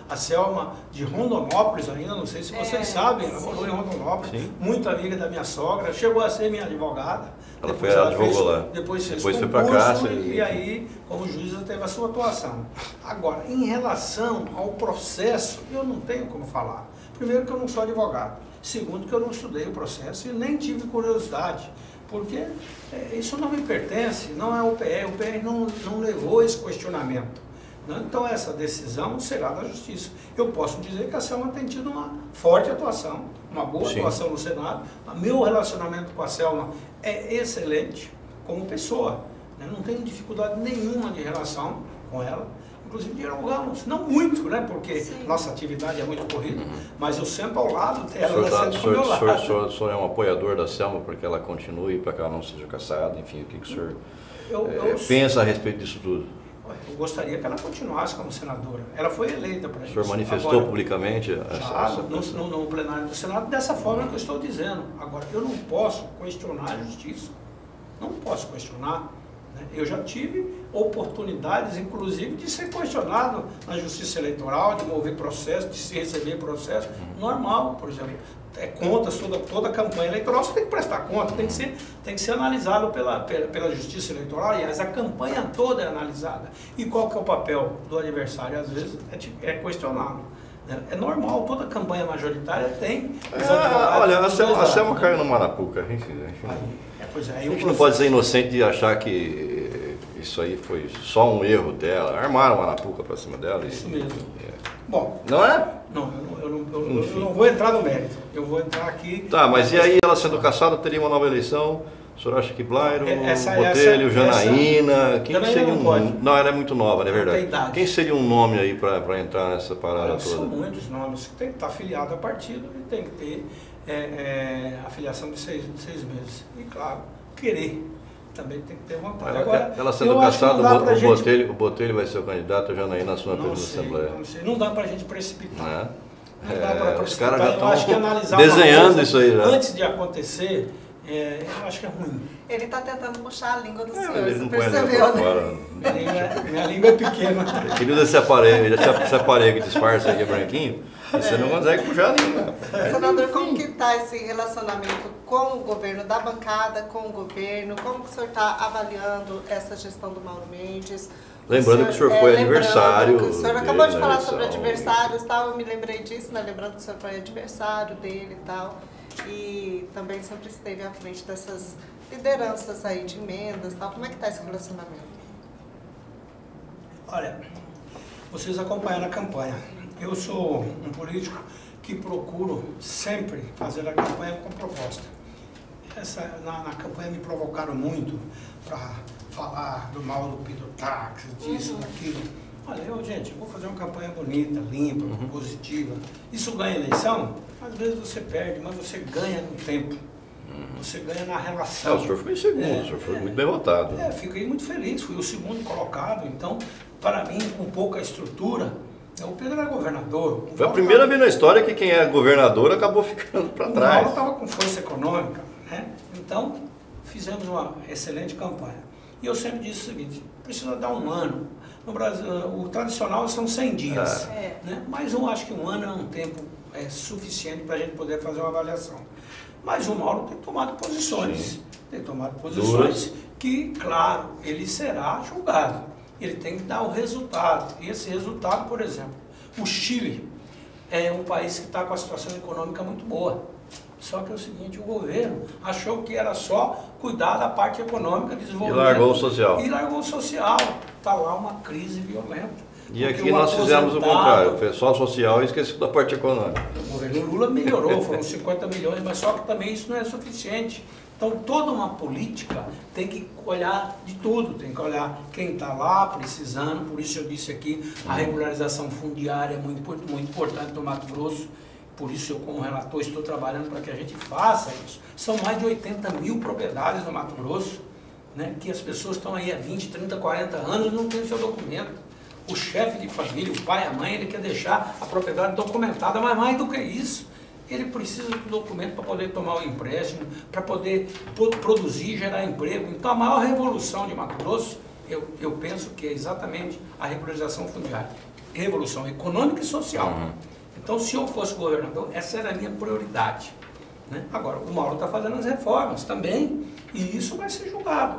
a Selma de Rondonópolis ainda, não sei se vocês sabem, ela morou em Rondonópolis, muito amiga da minha sogra, chegou a ser minha advogada. Ela foi advogou lá. Depois foi para cá. E aí, como juíza, teve a sua atuação. Agora, em relação ao processo, eu não tenho como falar. Primeiro que eu não sou advogado. Segundo que eu não estudei o processo e nem tive curiosidade. Porque isso não me pertence, não é o PR. O PR não levou esse questionamento. Então essa decisão será da Justiça. Eu posso dizer que a Selma tem tido uma forte atuação, uma boa atuação no Senado. O meu relacionamento com a Selma é excelente como pessoa. Não tenho dificuldade nenhuma de relação com ela. Inclusive dialogamos, não muito, né? Porque nossa atividade é muito corrida, mas eu sempre ao lado dela, ela sempre ao meu lado. O senhor é um apoiador da Selma para que ela continue, para que ela não seja caçada, enfim, o que o senhor pensa a respeito disso tudo? Eu gostaria que ela continuasse como senadora. Ela foi eleita para isso. O senhor manifestou publicamente no plenário do Senado dessa forma que eu estou dizendo. Agora, eu não posso questionar a Justiça. Não posso questionar. Eu já tive oportunidades, inclusive, de ser questionado na Justiça Eleitoral, de mover processo, de se receber processo. Normal, por exemplo. Contas, toda a campanha eleitoral, você tem que prestar conta, tem que ser analisado pela Justiça Eleitoral. Aliás, a campanha toda é analisada. E qual que é o papel do adversário? Às vezes é questionado. É normal, toda campanha majoritária tem os advogados. Olha, a Selma caiu no Marapuca. A gente não pode ser inocente de achar que isso aí foi só um erro dela? Armaram uma arapuca para cima dela? Isso mesmo. Bom, não é? Não, eu não vou entrar no mérito. Eu vou entrar aqui... Tá, mas e aí ela sendo caçada teria uma nova eleição? O senhor acha que Blairo, Botelho, Janaína... Quem Janaína seria não pode. Não, ela é muito nova, não é verdade? Tem idade. Quem seria um nome aí para entrar nessa parada toda? São muitos nomes. Tem que estar afiliado a partido e tem que ter afiliação de 6 meses. E, claro, querer. Também tem que ter vontade. Agora, ela sendo caçada, o Botelho vai ser o candidato, a Janaína assume a presidência da Assembleia. Não sei, não dá pra gente precipitar. Não dá pra os caras já estão desenhando isso aí já. Antes de acontecer, eu acho que é ruim. Ele está tentando puxar a língua do senhor, ele não você põe a língua percebeu, pra né? fora. Minha língua é pequena. Ele usa esse aparelho, esse aparelho que disfarça aqui, branquinho, e você não consegue puxar a língua. Senador, como que está esse relacionamento com o governo, da bancada com o governo? Como que o senhor está avaliando essa gestão do Mauro Mendes? Lembrando que o senhor foi aniversário. O senhor acabou de falar sobre adversários e tal, eu me lembrei disso, né? Lembrando que o senhor foi adversário dele e tal. E também sempre esteve à frente dessas lideranças aí de emendas e tal. Como é que está esse relacionamento? Olha, vocês acompanharam a campanha. Eu sou um político que procuro sempre fazer a campanha com proposta. Na campanha me provocaram muito para falar do mal do pitotáxi, disso, daquilo. Olha, gente, eu vou fazer uma campanha bonita, limpa, positiva. Isso ganha eleição? Às vezes você perde, mas você ganha no tempo. Você ganha na relação. O senhor foi em segundo, o senhor foi muito bem votado. Fiquei muito feliz, fui o segundo colocado. Então, para mim, com pouca estrutura, o Pedro era governador. Foi a primeira vez na história que quem é governador acabou ficando para trás. O Mauro estava com força econômica, né? Então, fizemos uma excelente campanha. E eu sempre disse o seguinte, precisa dar um ano. No Brasil, o tradicional são 100 dias, né? Mas eu acho que um ano é um tempo suficiente para a gente poder fazer uma avaliação. Mas o Mauro tem tomado posições, Duras. Que, claro, ele será julgado. Ele tem que dar o resultado. E esse resultado, por exemplo, o Chile é um país que está com a situação econômica muito boa. Só que é o seguinte, o governo achou que era só cuidar da parte econômica, desenvolvimento. E largou o social. Está lá uma crise violenta. E aqui nós fizemos o contrário, fez só social e esqueceu da parte econômica. O governo Lula melhorou, foram 50 milhões, mas só que também isso não é suficiente. Então toda uma política tem que olhar de tudo, tem que olhar quem está lá precisando, por isso eu disse aqui, a regularização fundiária é muito importante no Mato Grosso. Por isso eu, como relator, estou trabalhando para que a gente faça isso. São mais de 80 mil propriedades no Mato Grosso, né, que as pessoas estão aí há 20, 30, 40 anos e não têm o seu documento. O chefe de família, o pai, a mãe, ele quer deixar a propriedade documentada, mas mais do que isso, ele precisa do documento para poder tomar o empréstimo, para poder produzir e gerar emprego. Então a maior revolução de Mato Grosso, eu penso que é exatamente a regularização fundiária. Revolução econômica e social. Então, se eu fosse governador, essa era a minha prioridade, né? Agora, o Mauro está fazendo as reformas também, e isso vai ser julgado.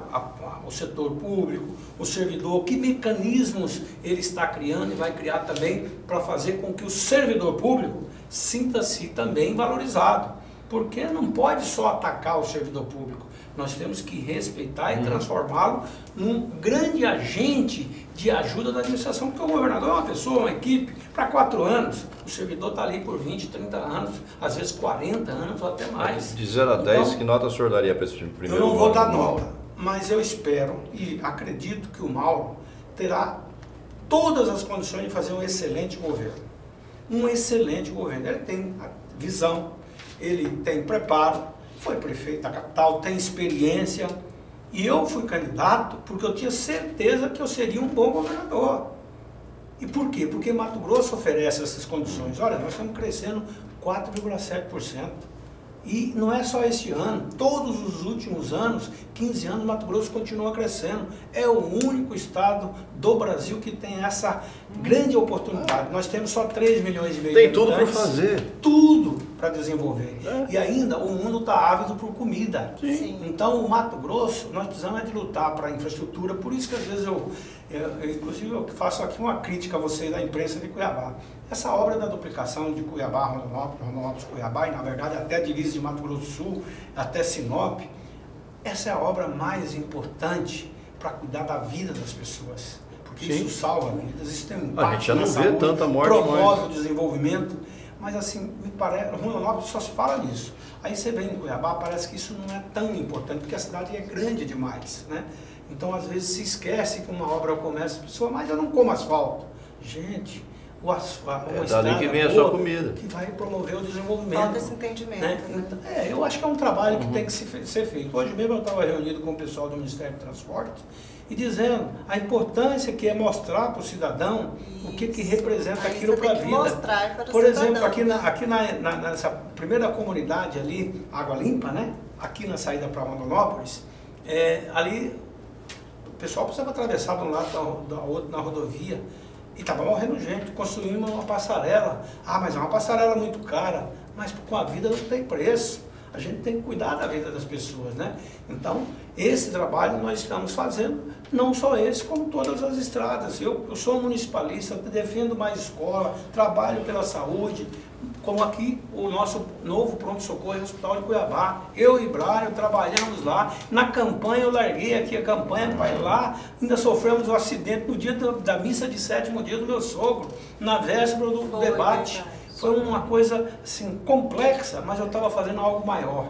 O setor público, o servidor, que mecanismos ele está criando e vai criar também para fazer com que o servidor público sinta-se também valorizado. Porque não pode só atacar o servidor público. Nós temos que respeitar e transformá-lo num grande agente de ajuda da administração, porque o governador é uma pessoa, uma equipe, para 4 anos. O servidor está ali por 20, 30 anos, às vezes 40 anos ou até mais. De 0 a 10, que nota o senhor daria para esse primeiro? Eu não vou dar nota, mas eu espero e acredito que o Mauro terá todas as condições de fazer um excelente governo. Um excelente governo. Ele tem visão, ele tem preparo, foi prefeito da capital, tem experiência. E eu fui candidato porque eu tinha certeza que eu seria um bom governador. E por quê? Porque Mato Grosso oferece essas condições. Olha, nós estamos crescendo 4,7%. E não é só este ano, todos os últimos anos, 15 anos, Mato Grosso continua crescendo. É o único estado do Brasil que tem essa grande oportunidade. Nós temos só 3 milhões e meio de habitantes. Tem tudo para fazer. Tudo para desenvolver. E ainda o mundo está ávido por comida. Sim. Então o Mato Grosso, nós precisamos de lutar para a infraestrutura. Por isso que às vezes inclusive eu faço aqui uma crítica a vocês da imprensa de Cuiabá. Essa obra da duplicação de Cuiabá, Rondonópolis, Cuiabá, e na verdade até a divisa de Mato Grosso do Sul, até Sinop, essa é a obra mais importante para cuidar da vida das pessoas. Porque Sim. isso salva vidas, isso tem um A impacto gente já não na vê saúde, tanta morte promove mais. o desenvolvimento, mas assim, me parece, Rondonópolis só se fala nisso. Aí você vem em Cuiabá, parece que isso não é tão importante, porque a cidade é grande demais, né? Então, às vezes, se esquece que uma obra começa, a pessoa, mas eu não como asfalto. Gente, uma dali que vem a sua comida. que vai promover o desenvolvimento. Falta esse entendimento. Né? Né? Então, eu acho que é um trabalho que tem que ser feito. Hoje mesmo eu estava reunido com o pessoal do Ministério do Transporte e dizendo a importância que é mostrar para o cidadão o que representa Aí aquilo você para a tem que vida. mostrar para o Por cidadão. exemplo, aqui nessa primeira comunidade ali, Água Limpa, né? Aqui na saída para Rondonópolis, ali o pessoal precisava atravessar de um lado da outro na rodovia. E estava morrendo gente, construímos uma passarela. Ah, mas é uma passarela muito cara. Mas com a vida não tem preço. A gente tem que cuidar da vida das pessoas, né? Então, esse trabalho nós estamos fazendo, não só esse, como todas as estradas. Eu sou municipalista, defendo mais escola, trabalho pela saúde, como aqui o nosso novo pronto-socorro no Hospital de Cuiabá. Eu e Brário trabalhamos lá. Na campanha, eu larguei aqui a campanha para ir lá. Ainda sofremos um acidente no dia da missa de 7º dia do meu sogro, na véspera do debate. Verdade. Foi uma coisa assim, complexa, mas eu estava fazendo algo maior.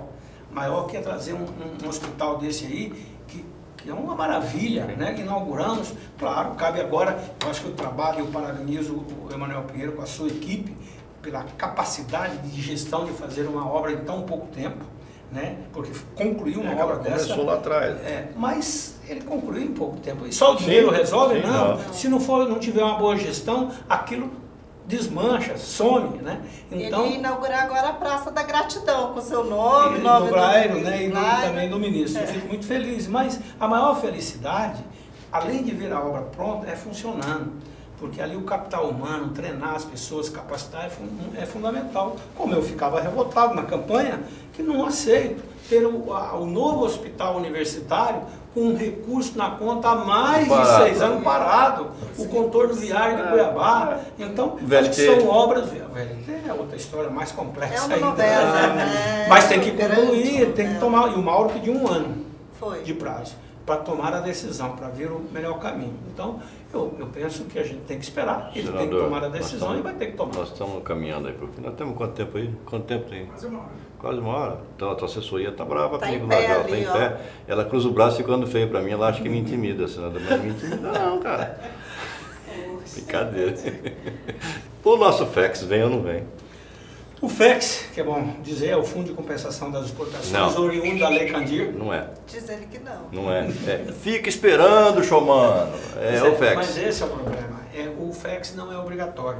Maior que é trazer um hospital desse aí, que é uma maravilha, né? Inauguramos, claro, cabe agora, eu acho que o trabalho, eu parabenizo o Emanuel Pinheiro com a sua equipe, pela capacidade de gestão de fazer uma obra em tão pouco tempo, né? Porque concluiu uma obra dessa. Começou lá atrás. Mas ele concluiu em pouco tempo. E só o dinheiro resolve? Sim, não. não. Se não tiver uma boa gestão, aquilo desmancha, some, né? Então, ele inaugurar agora a Praça da Gratidão, com seu nome, do nome Brairo, do né? E também do ministro. Eu fico muito feliz. Mas a maior felicidade, além de ver a obra pronta, é funcionando. Porque ali o capital humano, treinar as pessoas, capacitar é fundamental. Como eu ficava revoltado na campanha, que não aceito ter o novo hospital universitário com um recurso na conta há mais de 6 anos parado, o contorno viário de Cuiabá. Então, acho que são obras... VLT é outra história mais complexa É uma ainda. novela, né? Mas tem que concluir, Grande tem que novela. tomar... E o Mauro pediu 1 ano Foi. de prazo para tomar a decisão, para ver o melhor caminho. Então, eu penso que a gente tem que esperar, ele tem que tomar a decisão e vai ter que tomar. Nós estamos caminhando aí para o final. Temos quanto tempo aí? Quanto tempo tem? Quase 1 hora. Quase 1 hora. Então a tua assessoria está brava Tá comigo em lá, pé ela está ali, em ó. pé. Ela cruza o braço ficando feio para mim, ela acha que me intimida, senador, mas me intimida não, cara. Brincadeira. O nosso FEX vem ou não vem? O FEX, que é bom dizer, é o Fundo de Compensação das Exportações, oriundo da Lei Candir. Não é. Diz ele que não. Não é. Fica esperando, showmano. O FEX. Mas esse é o problema. O FEX não é obrigatório.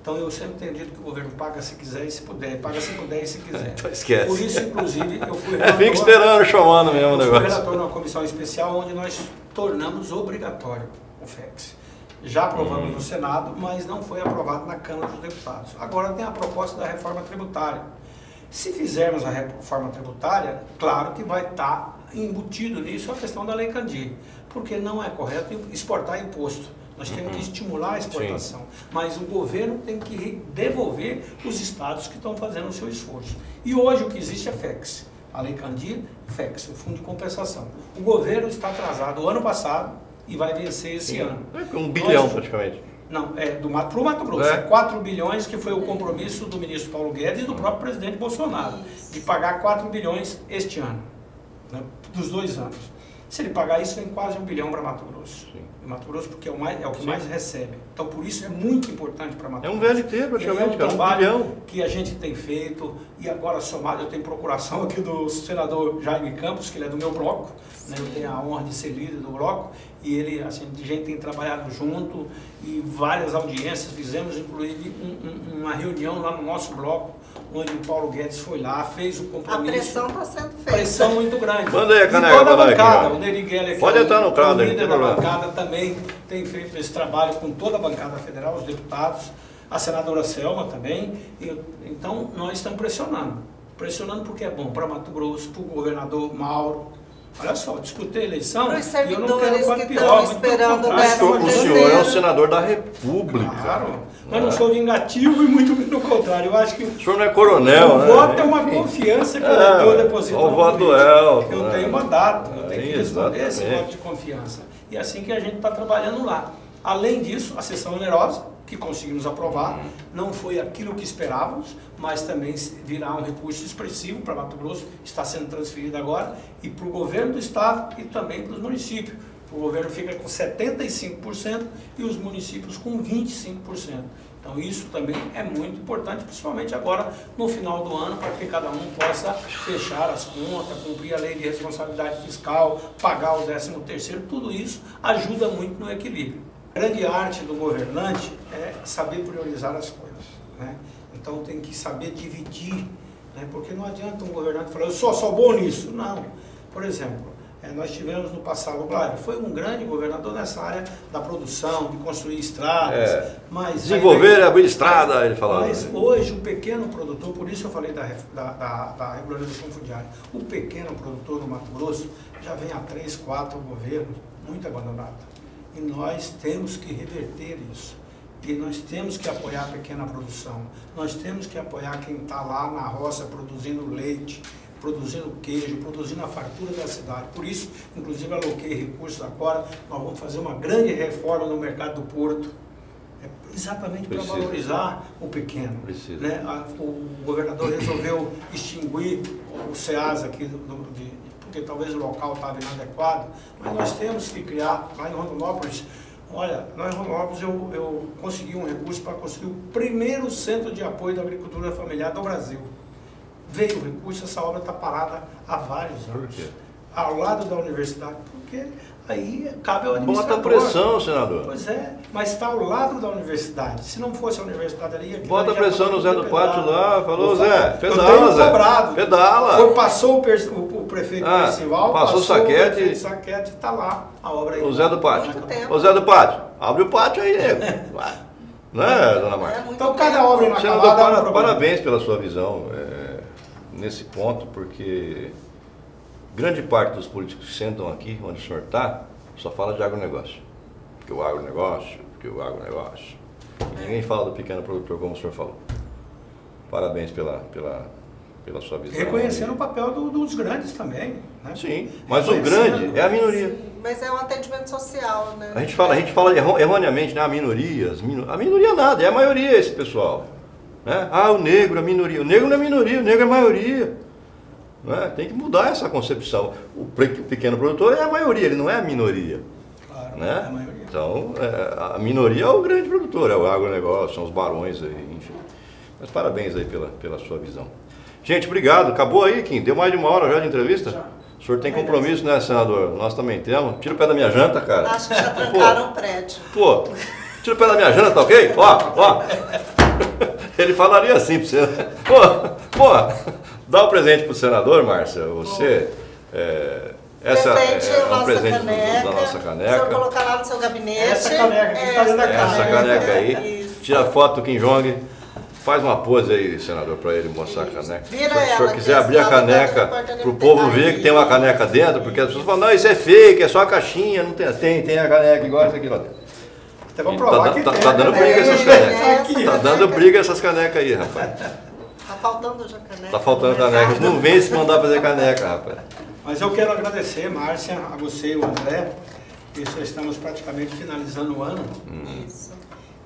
Então eu sempre tenho dito que o governo paga se quiser e se puder, paga se puder e se quiser. Então esquece. Por isso, inclusive, eu fui relator, Fica esperando, showmano mesmo o eu fui negócio. relator numa comissão especial onde nós tornamos obrigatório o FEX. Já aprovamos no Senado, mas não foi aprovado na Câmara dos Deputados. Agora tem a proposta da reforma tributária. Se fizermos a reforma tributária, claro que vai estar embutido nisso a questão da Lei Candir, porque não é correto exportar imposto. Nós temos que estimular a exportação, mas o governo tem que devolver os estados que estão fazendo o seu esforço. E hoje o que existe é FEX, a Lei Candir, FEX, o Fundo de Compensação. O governo está atrasado o ano passado e vai vencer esse ano. É 1 bilhão praticamente. Não, pro Mato Grosso. É. É 4 bilhões, que foi o compromisso do ministro Paulo Guedes e do próprio presidente Bolsonaro, de pagar 4 bilhões este ano, né, dos 2 anos. Se ele pagar isso, vem quase 1 bilhão para Mato Grosso. Sim. E Mato Grosso porque é o que mais recebe. Então, por isso é muito importante para Mato É um Grosso. VLT praticamente, E é um cara, 1 trabalho bilhão. que a gente tem feito, e agora somado, eu tenho procuração aqui do senador Jaime Campos, que ele é do meu bloco, né, eu tenho a honra de ser líder do bloco, e ele, assim, a gente tem trabalhado junto, e várias audiências, fizemos inclusive uma reunião lá no nosso bloco, onde o Paulo Guedes foi lá, fez o A compromisso. pressão está sendo feita. Pressão muito grande. Manda aí a E caneca, toda a manda aqui, bancada, ó. o Neri Geller, Pode entrar no quadro aí, o líder não tem da problema. bancada também tem feito esse trabalho com toda a bancada federal, os deputados, a senadora Selma também. Então, nós estamos pressionando. Pressionando porque é bom para Mato Grosso, para o governador Mauro, Olha só, discutir a eleição Para os e eu não quero servidores que pior, estão esperando o O senhor é o senador da República. Claro, mas não sou vingativo e muito pelo contrário. Eu acho que o senhor não é coronel, o né? voto é uma confiança que o eleitor deposita o no voto do político. Elton, Eu né? tenho mandato, eu tenho que responder esse Exatamente. voto de confiança. E é assim que a gente está trabalhando lá. Além disso, a sessão onerosa, que conseguimos aprovar, não foi aquilo que esperávamos, mas também virá um recurso expressivo para Mato Grosso, está sendo transferido agora, e para o governo do estado e também para os municípios. O governo fica com 75% e os municípios com 25%. Então isso também é muito importante, principalmente agora no final do ano, para que cada um possa fechar as contas, cumprir a lei de responsabilidade fiscal, pagar o 13º, tudo isso ajuda muito no equilíbrio. A grande arte do governante é saber priorizar as coisas, né? Então tem que saber dividir, né? Porque não adianta um governante falar, eu sou bom nisso. Não. Por exemplo, nós tivemos no passado, o Glória foi um grande governador nessa área da produção, de construir estradas. Mas desenvolver e abrir estrada, ele falava. Mas hoje o pequeno produtor, por isso eu falei da regularização fundiária, o pequeno produtor no Mato Grosso já vem há 3, 4 governos muito abandonado. E nós temos que reverter isso. E nós temos que apoiar a pequena produção. Nós temos que apoiar quem está lá na roça produzindo leite, produzindo queijo, produzindo a fartura da cidade. Por isso, inclusive, aloquei recursos agora. Nós vamos fazer uma grande reforma no mercado do Porto. Exatamente para valorizar o pequeno. Né? O governador resolveu extinguir o SEASA aqui porque talvez o local estava inadequado, mas nós temos que criar, lá em Rondonópolis, olha, lá em Rondonópolis eu consegui um recurso para construir o primeiro centro de apoio da agricultura familiar do Brasil. Veio o recurso, essa obra está parada há vários anos. Por quê? Ao lado da universidade, porque aí cabe ao administrador. Bota pressão, senador. Pois é, mas está ao lado da universidade. Se não fosse a universidade ali... Bota pressão no Zé do Pátio lá, falou, Zé, pedala, pedala, Zé. Cobrado. Pedala. Passou o prefeito Percival, passou o Saquete. prefeito Saquete, está lá a obra aí. O Zé do Pátio. Ô Zé do Pátio, abre o pátio aí, nego. Não é, dona Marta? Então cada obra Senador, inacabada... parabéns pela sua visão nesse ponto, porque grande parte dos políticos que sentam aqui, onde o senhor está, só fala de agronegócio. Porque o agronegócio. Ninguém fala do pequeno produtor como o senhor falou. Parabéns pela sua visão. Reconhecendo o papel dos grandes também. Né? Sim, mas o grande é a minoria. Sim, mas é um atendimento social, né? A gente fala erroneamente, né? A minoria nada, é a maioria esse pessoal. Né? O negro, a minoria. O negro não é minoria, o negro é a maioria. Né? Tem que mudar essa concepção. O pequeno produtor é a maioria, ele não é a minoria. Claro, né? é a maioria. Então, a minoria é o grande produtor, é o agronegócio, são os barões, aí, enfim. Mas parabéns aí pela sua visão. Gente, obrigado. Acabou aí, Kim? Deu mais de 1 hora já de entrevista? Já. O senhor tem compromisso, né, senador? Nós também temos. Tira o pé da minha janta, cara. Acho que já trancaram o prédio. Pô, tira o pé da minha janta, tá ok? Ó. Ele falaria assim pra você. Pô, dá um presente pro senador, Márcia. Você... Essa é um presente da nossa caneca. Se eu colocar lá no seu gabinete. Essa caneca que está dentro da caneca. Essa caneca aí. Isso. Tira a foto do Kim Jong. Faz uma pose aí, senador, para ele mostrar a caneca. Se o senhor quiser abrir a caneca para o povo ver que tem uma caneca dentro, porque as pessoas falam, não, isso é fake, é só a caixinha, não tem a caneca igual essa aqui lá dentro. Então vamos provar que tá dando briga essas canecas. Tá dando briga essas canecas aí, rapaz. Tá faltando já caneca. Tá faltando caneca. Não vem se mandar fazer caneca, rapaz. Mas eu quero agradecer, Márcia, a você e o André, que já estamos praticamente finalizando o ano. Isso.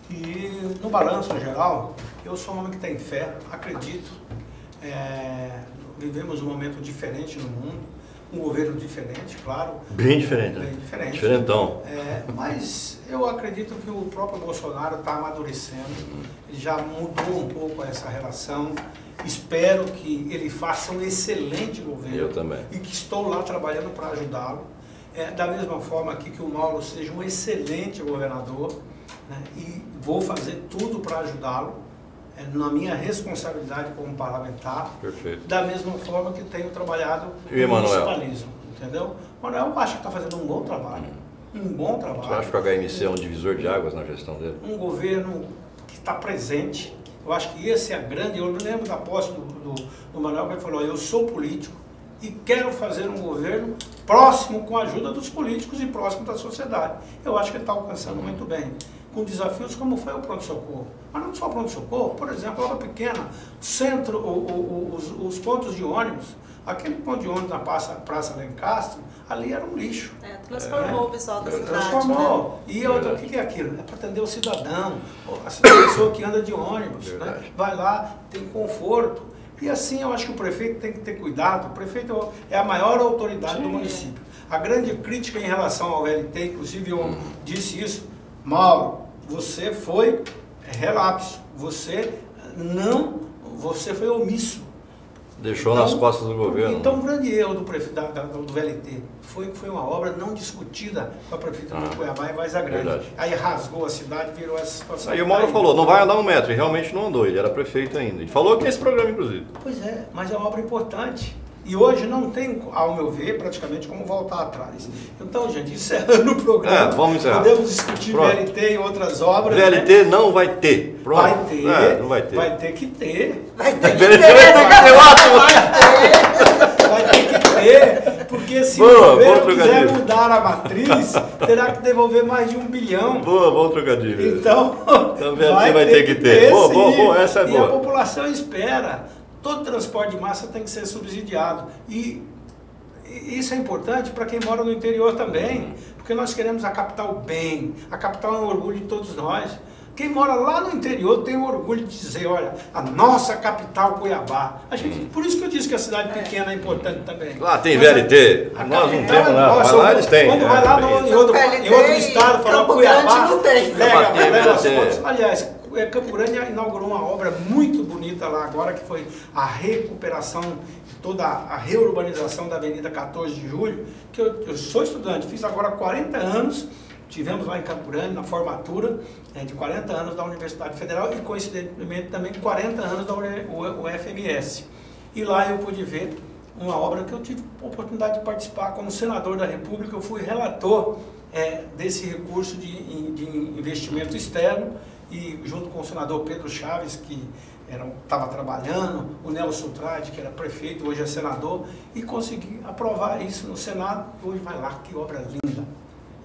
E no balanço geral, eu sou um homem que tem fé, acredito. Vivemos um momento diferente no mundo, um governo diferente, claro. Bem diferente, Bem né? diferente. Diferentão. Mas eu acredito que o próprio Bolsonaro está amadurecendo, ele já mudou um pouco essa relação. Espero que ele faça um excelente governo. Eu também. E que estou lá trabalhando para ajudá-lo. Da mesma forma aqui que o Mauro seja um excelente governador, né? E vou fazer tudo para ajudá-lo, na minha responsabilidade como parlamentar. Perfeito. Da mesma forma que tenho trabalhado no municipalismo, entendeu? O Manuel eu acho que está fazendo um bom trabalho. Um bom trabalho. Você acha que o HMC é um divisor de águas na gestão dele? Um governo que está presente. Eu acho que esse é grande. Eu lembro da posse do Manuel, que ele falou, eu sou político, e quero fazer um governo próximo com a ajuda dos políticos e próximo da sociedade. Eu acho que ele está alcançando muito bem, com desafios como foi o pronto-socorro. Mas não só o pronto-socorro, por exemplo, obra pequena, centro, os pontos de ônibus, aquele ponto de ônibus na Praça Lencastre, ali era um lixo. Transformou o visual da cidade. Transformou. Né? E outra, o que é aquilo? É para atender o cidadão, a pessoa que anda de ônibus, né? Vai lá, tem conforto. E assim eu acho que o prefeito tem que ter cuidado. O prefeito é a maior autoridade do município. A grande crítica em relação ao VLT, inclusive eu disse isso, Mauro, você foi relapso, você foi omisso. Deixou nas costas do governo. Então, o grande erro do VLT foi que foi uma obra não discutida com a Prefeitura de Cuiabá e Várzea Grande. Verdade. Aí rasgou a cidade, virou essa situação. Aí o Mauro falou, não vai andar um metro, e realmente não andou, ele era prefeito ainda. Ele falou que esse programa, inclusive. Pois é, mas é uma obra importante. E hoje não tem, ao meu ver, praticamente como voltar atrás. Então, gente, encerrando o programa, vamos encerrar. Podemos discutir VLT e outras obras. VLT, né? Não vai ter. Pronto. Vai ter, não vai ter. Vai ter que ter. Vai ter que ter. Vai ter que ter, porque se o governo quiser mudar a matriz, terá que devolver mais de 1 bilhão. Bom trocadilho. Então vai ter que ter. Boa, essa é boa. E a população espera. Todo transporte de massa tem que ser subsidiado. E isso é importante para quem mora no interior também, porque nós queremos a capital bem. A capital é um orgulho de todos nós. Quem mora lá no interior tem o orgulho de dizer, olha, a nossa capital Cuiabá. Por isso que eu disse que a cidade pequena é importante também. Lá tem VLT, nós não temos nada, mas lá eles têm. Quando vai lá em outro estado, falar Cuiabá, leva as fotos. Aliás, Campo Grande inaugurou uma obra muito bonita lá agora, que foi a recuperação, toda a reurbanização da Avenida 14 de Julho, que eu sou estudante, fiz agora 40 anos, tivemos lá em Campo Grande, na formatura de 40 anos da Universidade Federal e, coincidentemente, também 40 anos da UFMS. E lá eu pude ver uma obra que eu tive a oportunidade de participar como senador da República. Eu fui relator desse recurso de investimento externo, e junto com o senador Pedro Chaves, que estava trabalhando, o Nelson Trade, que era prefeito, hoje é senador, e consegui aprovar isso no Senado. Hoje vai lá, que obra linda.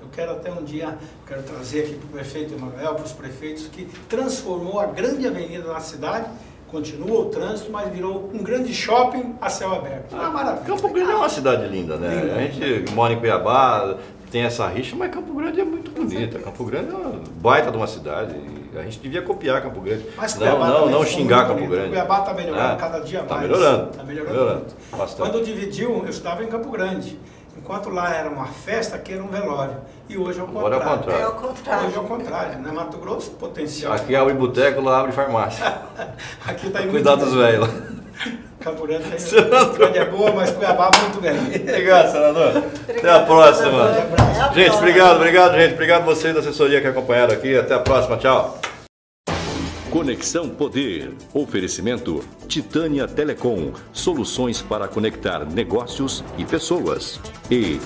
Eu quero até um dia, trazer aqui para o prefeito Emanuel, para os prefeitos, que transformou a grande avenida na cidade. Continua o trânsito, mas virou um grande shopping a céu aberto. Uma maravilha. Campo Grande é uma cidade linda, né? Linda. A gente mora em Cuiabá, tem essa rixa, mas Campo Grande é muito bonita. Campo Grande é uma baita de uma cidade. E a gente devia copiar Campo Grande. Mas não xingar Campo Grande. Cuiabá está melhorando cada dia mais. Está melhorando. Está melhorando. Bastante. Quando dividiu, eu estava em Campo Grande. Enquanto lá era uma festa, aqui era um velório. E hoje é o contrário. Agora é o contrário. É o contrário. Hoje é o contrário, né? Mato Grosso, potencial. Aqui abre boteco, lá abre farmácia. Aqui está Cuidado dos velhos. Campo Grande é boa, mas Cuiabá muito bem. Obrigado, senador. Até a próxima. Gente, obrigado, gente. Obrigado a vocês da assessoria que acompanharam aqui. Até a próxima. Tchau. Conexão Poder. Oferecimento Titânia Telecom. Soluções para conectar negócios e pessoas. E